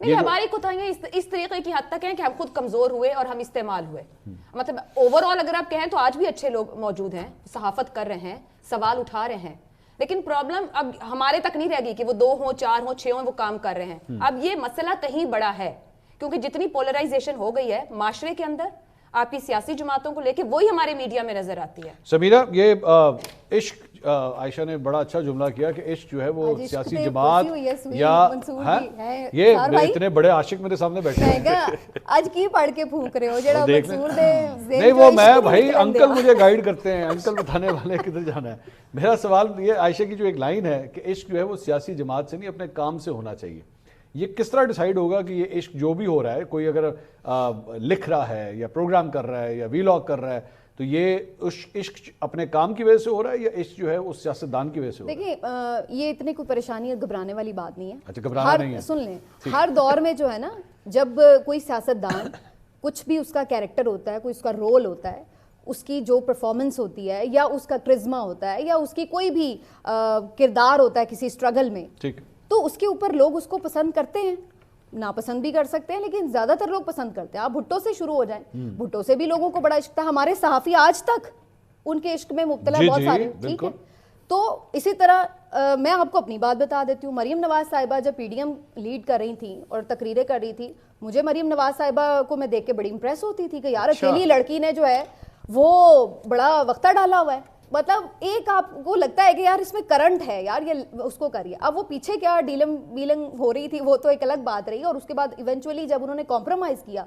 نہیں ہماری کوتاہیاں اس طریقے کی حد تک ہیں کہ ہم خود کمزور ہوئے اور ہم استعمال ہوئے. مطلب اوور آل اگر آپ کہیں تو آج بھی اچھے لوگ موجود ہیں, صحافت کر رہے ہیں, سوال اٹھا رہے ہیں, لیکن پرابلم اب ہمارے تک نہیں رہ گئی کہ وہ 2 ہوں 4 ہوں 6 ہوں وہ کام کر رہے ہیں. اب یہ مسئلہ کہیں بڑا ہے کیونکہ جتنی پولرائزیشن ہو گئی ہے معاشرے کے اندر آپ کی سیاسی جماعتوں کو لے کے, وہی ہمارے میڈیا میں نظر آتی ہے. سمیرہ, یہ عشق, عائشہ نے بڑا اچھا جملہ کیا کہ عشق جو ہے وہ سیاسی جماعت یا یہ اتنے بڑے عاشق میرے سامنے بیٹھے ہیں, آج کی پڑھ کے پھونک رہے ہو جڑا منصور دے نہیں وہ میں بھائی انکل مجھے گائیڈ کرتے ہیں, انکل بتانے والے کدھر جانا ہے. میرا سوال یہ عائشہ کی جو ایک لائن ہے کہ عشق جو ہے وہ سیاسی جماعت سے نہیں اپنے کام سے ہونا چاہیے, یہ کس طرح ڈیسائیڈ ہوگا کہ یہ عشق جو بھی ہو رہا ہے, کوئی اگر لکھ رہا ہے یا پروگرام کر رہا ہے یا ویلاگ کر رہا ہے تو یہ عشق اپنے کام کی وجہ سے ہو رہا ہے یا عشق جو ہے اس سیاستدان کی وجہ سے ہو رہا ہے؟ دیکھیں یہ اتنی کوئی پریشانی گھبرانے والی بات نہیں ہے. اچھا گھبرانا نہیں ہے, سن لیں, ہر دور میں جو ہے نا جب کوئی سیاستدان کچھ بھی اس کا کیریکٹر ہوتا ہے, کوئی اس کا رول ہوتا ہے, اس کی جو پرفارمنس ہوتی ہے یا اس کا کرزما ہوتا ہے یا اس کی کوئی بھی کردار ہوتا ہے کسی اسٹرگل میں, تو اس کے اوپر لوگ اس کو پسند کرتے ہیں, ناپسند بھی کر سکتے ہیں لیکن زیادہ تر لوگ پسند کرتے ہیں. آپ بھٹو سے شروع ہو جائیں, بھٹو سے بھی لوگوں کو بڑا عشق تھا, ہمارے صحافی آج تک ان کے عشق میں مبتلا بہت سارے, ٹھیک ہے. تو اسی طرح میں آپ کو اپنی بات بتا دیتی ہوں, مریم نواز صاحبہ جب پی ڈی ایم لیڈ کر رہی تھیں اور تقریریں کر رہی تھی, مجھے مریم نواز صاحبہ کو میں دیکھ کے بڑی امپریس ہوتی تھی کہ یار اکیلی لڑکی نے جو ہے وہ بڑا وقتہ ڈالا ہوا ہے. مطلب ایک آپ کو لگتا ہے کہ یار اس میں کرنٹ ہے, یار یہ اس کو کریے. اب وہ پیچھے کیا ڈیلنگ ہو رہی تھی وہ تو ایک الگ بات رہی, اور اس کے بعد ایونچولی جب انہوں نے کمپرومائز کیا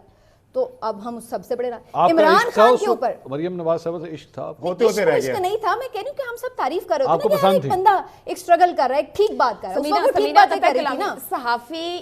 تو اب ہم سب سے بڑے عمران خان کے اوپر مریم نواز صاحب سے عشق تھا, عشق نہیں تھا. میں کہہ رہی ہوں کہ ہم سب تعریف کر رہے تھے کہ ایک بندہ ایک اسٹرگل کر رہا ہے, ایک ٹھیک بات کر رہا ہے, ٹھیک باتیں کر رہی تھی نا. صحافی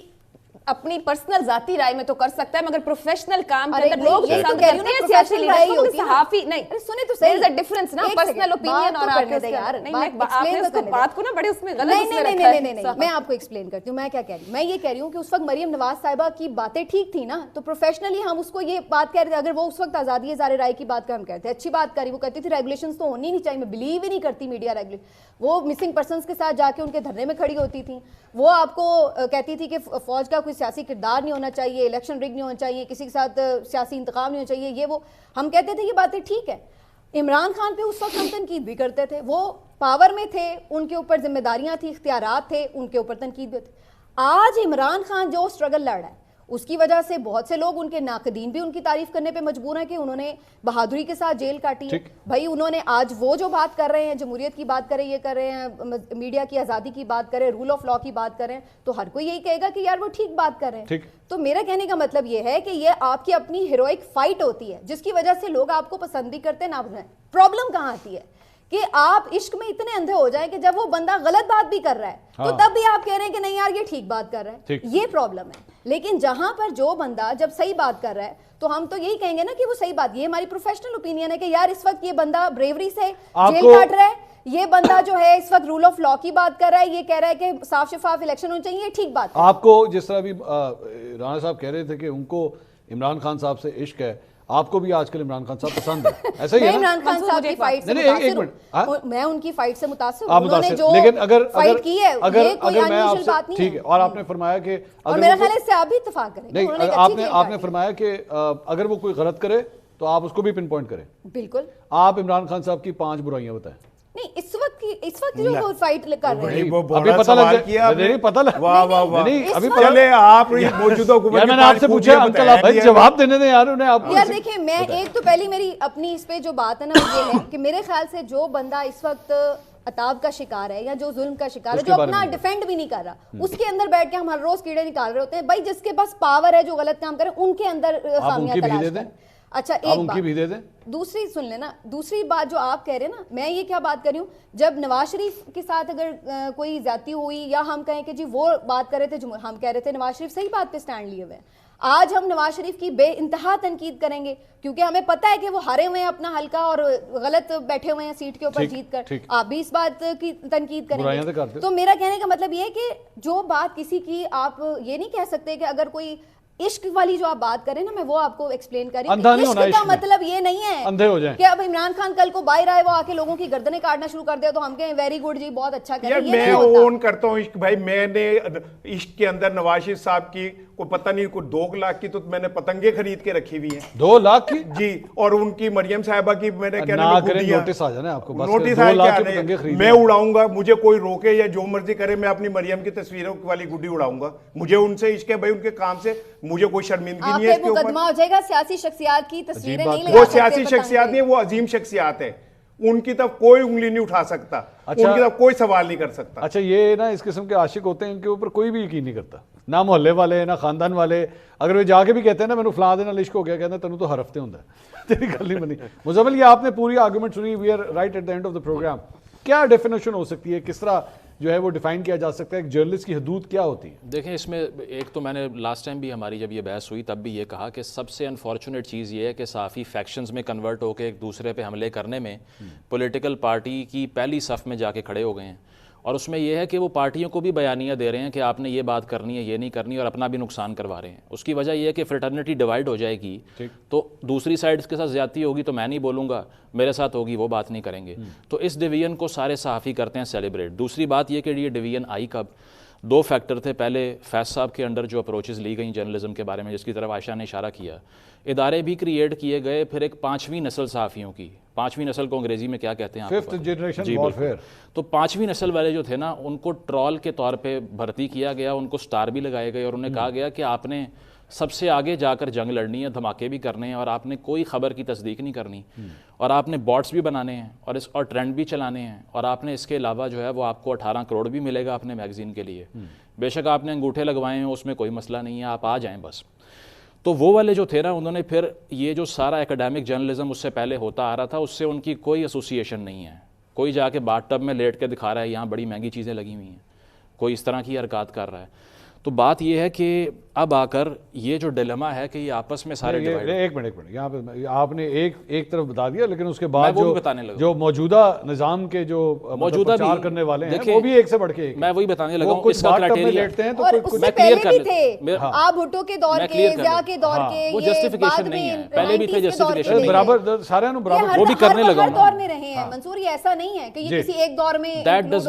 اپنی پرسنل ذاتی رائے میں تو کر سکتا ہے مگر پروفیشنل کام کے اندر لوگ پسند کرتے ہیں سیاسی لیڈر کو, صحافی نہیں. سنیں تو there is a difference نا, پرسنل اوپینین اور آپ کے یار نہیں, آپ نے اس کو بات کو نا بڑے اس میں غلط اس میں رکھا ہے. نہیں میں آپ کو ایکسپلین کرتی ہوں میں کیا کہہ رہی ہوں. میں یہ کہہ رہی ہوں کہ اس وقت مریم نواز صاحبہ کی باتیں ٹھیک تھی نا, تو پروفیشنلی ہم اس کو یہ بات کہہ رہے تھے. اگر وہ اس وقت آزادی اظہار رائے کی بات کا ہم کہتے ہیں اچھی بات کری, وہ کہتی تھی ریگولیشنز تو ہونی نہیں چاہیے. میں بلیو ہی نہیں کرتی میڈیا ریگولیشن. وہ مسنگ پرسنز کے ساتھ جا کے ان کے دھرنے میں کھڑی ہوتی تھیں, وہ آپ کو کہتی تھی کہ فوج کا کوئی سیاسی کردار نہیں ہونا چاہیے, الیکشن رگ نہیں ہونا چاہیے, کسی کے ساتھ سیاسی انتقام نہیں ہونا چاہیے. یہ وہ ہم کہتے تھے یہ باتیں ٹھیک ہے. عمران خان پہ اس وقت ہم تنقید بھی کرتے تھے, وہ پاور میں تھے, ان کے اوپر ذمہ داریاں تھیں, اختیارات تھے, ان کے اوپر تنقید بھی تھی. آج عمران خان جو اسٹرگل لڑ رہا ہے اس کی وجہ سے بہت سے لوگ ان کے ناقدین بھی ان کی تعریف کرنے پہ مجبور ہیں کہ انہوں نے بہادری کے ساتھ جیل کاٹی ہے. بھائی انہوں نے آج وہ جو بات کر رہے ہیں, جمہوریت کی بات کر رہے ہیں, یہ کر رہے ہیں, میڈیا کی آزادی کی بات کر رہے ہیں, رول آف لا کی بات کر رہے ہیں, تو ہر کوئی یہی کہے گا کہ یار وہ ٹھیک بات کر رہے ہیں. تو میرا کہنے کا مطلب یہ ہے کہ یہ آپ کی اپنی ہیروئک فائٹ ہوتی ہے جس کی وجہ سے لوگ آپ کو پسند بھی کرتے ہیں نہ پسند. پرابلم کہاں آتی ہے کہ آپ عشق میں اتنے اندھے ہو جائیں کہ جب وہ بندہ غلط بات بھی کر رہا ہے تو تب بھی آپ کہہ رہے ہیں کہ نہیں یار یہ ٹھیک بات کر رہا ہے, یہ پرابلم ہے. لیکن جہاں پر جو بندہ جب صحیح بات کر رہا ہے تو ہم تو یہی کہیں گے نا کہ وہ صحیح بات, یہ ہماری پروفیشنل اوپینین ہے کہ یار اس وقت یہ بندہ بریوری سے جیل کاٹ رہا ہے, یہ بندہ جو ہے اس وقت رول آف لا کی بات کر رہا ہے, یہ کہہ رہا ہے کہ صاف شفاف الیکشن ہونا چاہیے, یہ ٹھیک بات. آپ کو جس طرح بھی رانا صاحب کہہ رہے تھے کہ ان کو عمران خان صاحب سے عشق ہے, آپ کو بھی آج کل عمران خان صاحب پسند ہے, ایسا ہی ہے نا؟ عمران خان صاحب کی فائٹ سے متاثر ہوں, میں ان کی فائٹ سے متاثر ہوں, انہوں نے جو فائٹ کی ہے یہ کوئی انیوشل بات نہیں ہے. ٹھیک ہے, اور آپ نے فرمایا کہ اور میرا خیال ہے اس سے آپ بھی اتفاق کریں گے. نہیں, آپ نے فرمایا کہ اگر وہ کوئی غلط کرے تو آپ اس کو بھی پن پوائنٹ کریں. بالکل. آپ عمران خان صاحب کی 5 برائیاں بتائیں. نہیں اس وقت جو وہ فائٹ کر رہے ہیں ابھی پتہ لگ گیا, نہیں پتہ لگ, واہ واہ واہ, ابھی چلے آپ موجودہ حکومت میں نے آپ سے پوچھا انکل آپ جواب دینے دیں یار انہیں. آپ یار دیکھیں میں ایک تو پہلی میری اپنی اس پہ جو بات ہے نا وہ یہ ہے کہ میرے خیال سے جو بندہ اس وقت عطاب کا شکار ہے یا جو ظلم کا شکار ہے, جو اپنا ڈیفینڈ بھی نہیں کر رہا, اس کے اندر بیٹھ کے ہم ہر روز کیڑے نکال رہے ہوتے ہیں. بھائی جس کے پاس پاور ہے جو غلط کام کرے ان کے اندر خامیاں تلاش کریں. اچھا ایک بات دوسری سن لینا, دوسری بات جو آپ کہہ رہے ہیں نا, میں یہ کیا بات کر رہی ہوں, جب نواز شریف کے ساتھ اگر کوئی زیادتی ہوئی یا ہم کہیں کہ جی وہ بات کر رہے تھے, ہم کہہ رہے تھے نواز شریف صحیح بات پہ سٹینڈ لیے ہوئے ہیں. آج ہم نواز شریف کی بے انتہا تنقید کریں گے کیونکہ ہمیں پتہ ہے کہ وہ ہارے ہوئے ہیں اپنا حلقہ اور غلط بیٹھے ہوئے ہیں سیٹ کے اوپر جیت کر, آپ بھی اس بات کی تنقید کریں گے. تو میرا کہنے کا مطلب یہ ہے کہ جو بات کسی کی آپ یہ نہیں کہہ سکتے کہ اگر کوئی عشق والی جو آپ بات کریں نا، میں وہ آپ کو ایکسپلین کر رہی ہوں. عشق کا مطلب یہ نہیں ہے اندھے ہو جائیں کہ اب عمران خان کل کو باہر آئے وہ آ کے لوگوں کی گردنیں کاٹنا شروع کر دے تو ہم کہیں ویری گڈ جی بہت اچھا کریں. میں اون کرتا ہوں عشق بھائی. میں نے عشق کے اندر نواز شریف صاحب کی کوئی پتہ نہیں کوئی 2 لاکھ کی تو میں نے پتنگیں خرید کے رکھی ہوئی ہیں. 2 لاکھ کی؟ جی. اور ان کی مریم صاحبہ کی میں نے نوٹس آ جانا آپ کو. نوٹس میں اڑاؤں گا, مجھے کوئی روکے یا جو مرضی کرے, میں اپنی مریم کی تصویروں والی گڈی اڑاؤں گا. مجھے ان سے عشق ہے بھائی, ان کے کام سے مجھے کوئی شرمندگی نہیں ہے. آپ پہ مقدمہ ہو جائے گا. سیاسی شخصیات کی تصویریں نہیں لگا سکتے. وہ سیاسی شخصیات نہیں, وہ عظیم شخصیات ہے. ان کی طرف کوئی انگلی نہیں اٹھا سکتا, ان کی طرف کوئی سوال نہیں کر سکتا. اچھا یہ نا اس قسم کے عاشق ہوتے ہیں, ان کے اوپر کوئی بھی یقین نہیں کرتا, نہ محلے والے نہ خاندان والے. اگر وہ جا کے بھی کہتے ہیں نا مینوں فلاں دے نال عشق ہو گیا, کہتے ہیں تینوں تو ہر ہفتے ہوندا ہے, تیری گل نہیں بنی. مزمل یہ آپ نے پوری آرگومنٹ سنی, we are right at the end of the program. کیا ڈیفینیشن ہو سکتی ہے, کس طرح جو ہے وہ ڈیفائن کیا جا سکتا ہے, ایک جرنلسٹ کی حدود کیا ہوتی ہے؟ دیکھیں اس میں ایک تو میں نے لاسٹ ٹائم بھی ہماری جب یہ بحث ہوئی تب بھی یہ کہا کہ سب سے انفارچونیٹ چیز یہ ہے کہ صحافی فیکشنز میں کنورٹ ہو کے ایک دوسرے پہ حملے کرنے میں پولیٹیکل پارٹی کی پہلی صف میں جا کے کھڑے ہو گئے ہیں. اور اس میں یہ ہے کہ وہ پارٹیوں کو بھی بیانیہ دے رہے ہیں کہ آپ نے یہ بات کرنی ہے, یہ نہیں کرنی, اور اپنا بھی نقصان کروا رہے ہیں. اس کی وجہ یہ ہے کہ فریٹرنیٹی ڈیوائڈ ہو جائے گی تو دوسری سائڈ کے ساتھ زیادتی ہوگی تو میں نہیں بولوں گا, میرے ساتھ ہوگی وہ بات نہیں کریں گے. تو اس ڈویژن کو سارے صحافی کرتے ہیں سیلیبریٹ. دوسری بات یہ کہ یہ ڈویژن آئی کب؟ 2 فیکٹر تھے. پہلے فیض صاحب کے انڈر جو اپروچز لی گئیں جرنلزم کے بارے میں, جس کی طرف عائشہ نے اشارہ کیا, ادارے بھی کریٹ کیے گئے. پھر ایک 5ویں نسل صحافیوں کی, 5ویں نسل کو انگریزی میں کیا کہتے ہیں آپ؟ 5th generation warfare. تو 5ویں نسل والے جو تھے نا, ان کو ٹرول کے طور پہ بھرتی کیا گیا, ان کو سٹار بھی لگائے گئے, اور انہیں کہا گیا کہ آپ نے سب سے آگے جا کر جنگ لڑنی ہے, دھماکے بھی کرنے ہیں, اور آپ نے کوئی خبر کی تصدیق نہیں کرنی, اور آپ نے باٹس بھی بنانے ہیں اور ٹرینڈ بھی چلانے ہیں, اور آپ نے اس کے علاوہ جو ہے وہ آپ کو 18 کروڑ بھی ملے گا اپنے میگزین کے لیے. بے شک آپ نے انگوٹھے لگوائے ہیں, اس میں کوئی مسئلہ نہیں ہے, آپ آ جائیں بس. تو وہ والے جو تھے نا, انہوں نے پھر یہ جو سارا ایکیڈیمک جرنلزم اس سے پہلے ہوتا آ رہا تھا, اس سے ان کی کوئی ایسوسیشن نہیں ہے. کوئی جا کے باتھ ٹب میں لیٹ کے دکھا رہا ہے یہاں بڑی مہنگی چیزیں لگی ہوئی ہیں, کوئی اس طرح کی حرکات کر رہا ہے. تو بات یہ ہے کہ اب آ کر یہ جو ڈیلیما ہے کہ یہ آپس میں سارے ایک منٹ یہاں پہ آپ نے ایک طرف بتا دیا, لیکن اس کے بعد جو موجودہ نظام کے جو موجودہ پرچار کرنے والے ہیں وہ بھی ایک سے بڑھ کے ایک. میں وہی بتانے لگا ہوں, اس کا کرائٹیریا اور اس سے پہلے بھی تھے, آپ بھٹو کے دور کے, ضیاء کے دور کے, وہ جسٹیفیکیشن نہیں ہے, پہلے بھی تھے جسٹیفیکیشن برابر سارے نو برابر, وہ بھی کرنے لگا ہر دور میں رہے ہیں منصور. یہ ایسا نہیں ہے کہ یہ کسی ایک دور میں دیٹ ڈز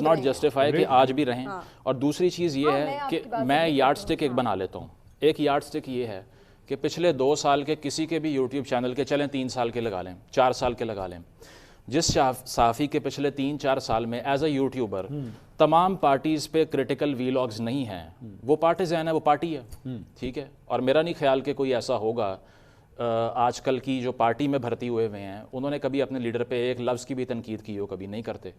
ناٹ جسٹیفائی کہ آج بھی رہیں. اور دوسری چیز یہ ہے کہ میں یارڈ سٹک ایک بنا لیتا ہوں. ایک یارڈ سٹک یہ ہے کہ پچھلے 2 سال کے کسی کے بھی یوٹیوب چینل کے, چلیں 3 سال کے لگا لیں, 4 سال کے لگا لیں, جس صحافی کے پچھلے 3-4 سال میں ایز اے یوٹیوبر تمام پارٹیز پہ کرٹیکل ویلاگز نہیں ہیں, وہ پارٹیزین ہے, وہ پارٹی ہے, ٹھیک ہے. اور میرا نہیں خیال کہ کوئی ایسا ہوگا آج کل کی جو پارٹی میں بھرتی ہوئے ہیں, انہوں نے کبھی اپنے لیڈر پہ ایک لفظ کی بھی تنقید کی ہو, کبھی نہیں کرتے.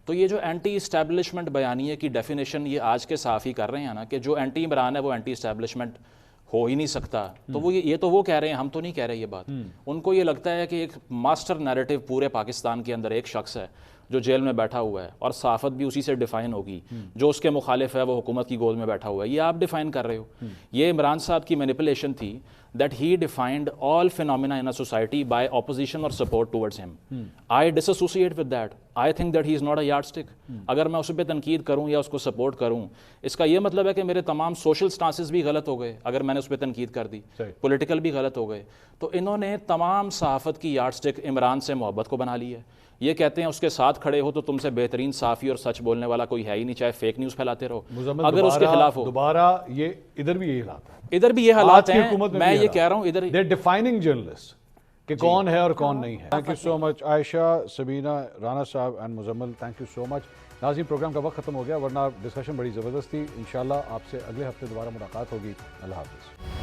تو یہ جو اینٹی اسٹیبلشمنٹ بیانیے کی ڈیفینیشن یہ آج کے صحافی کر رہے ہیں نا, کہ جو اینٹی عمران ہے وہ اینٹی اسٹیبلشمنٹ ہو ہی نہیں سکتا. تو وہ یہ تو وہ کہہ رہے ہیں, ہم تو نہیں کہہ رہے یہ بات. ان کو یہ لگتا ہے کہ ایک ماسٹر نیریٹو پورے پاکستان کے اندر ایک شخص ہے جو جیل میں بیٹھا ہوا ہے, اور صحافت بھی اسی سے ڈیفائن ہوگی. جو اس کے مخالف ہے وہ حکومت کی گود میں بیٹھا ہوا ہے, یہ آپ ڈیفائن کر رہے ہو. یہ عمران صاحب کی مینیپولیشن تھی that he defined all phenomena in a society by opposition or support towards him. I disassociate with that. I think that he is not a yardstick. اگر میں اس پہ تنقید کروں یا اس کو سپورٹ کروں, اس کا یہ مطلب ہے کہ میرے تمام سوشل سٹانسز بھی غلط ہو گئے اگر میں نے اس پہ تنقید کر دی, پولیٹیکل بھی غلط ہو گئے. تو انہوں نے تمام صحافت کی یارڈسٹک عمران سے محبت کو بنا لی ہے. یہ کہتے ہیں اس کے ساتھ کھڑے ہو تو تم سے بہترین صحافی اور سچ بولنے والا کوئی ہے ہی نہیں, چاہے فیک نیوز پھیلاتے رہو. اگر اس کے خلاف ہو دوبارہ یہ ادھر بھی یہی حالات ہے, ادھر بھی یہ حالات ہیں. میں یہ کہہ رہا ہوں ادھر they're defining journalists کہ کون ہے اور کون نہیں ہے. Thank you so much Ayesha, Sabina, Rana sahab and Muzammil, thank you so much. ناظرین پروگرام کا وقت ختم ہو گیا, ورنہ ڈسکشن بڑی زبردست تھی. انشاءاللہ آپ سے اگلے ہفتے دوبارہ ملاقات ہوگی. اللہ حافظ.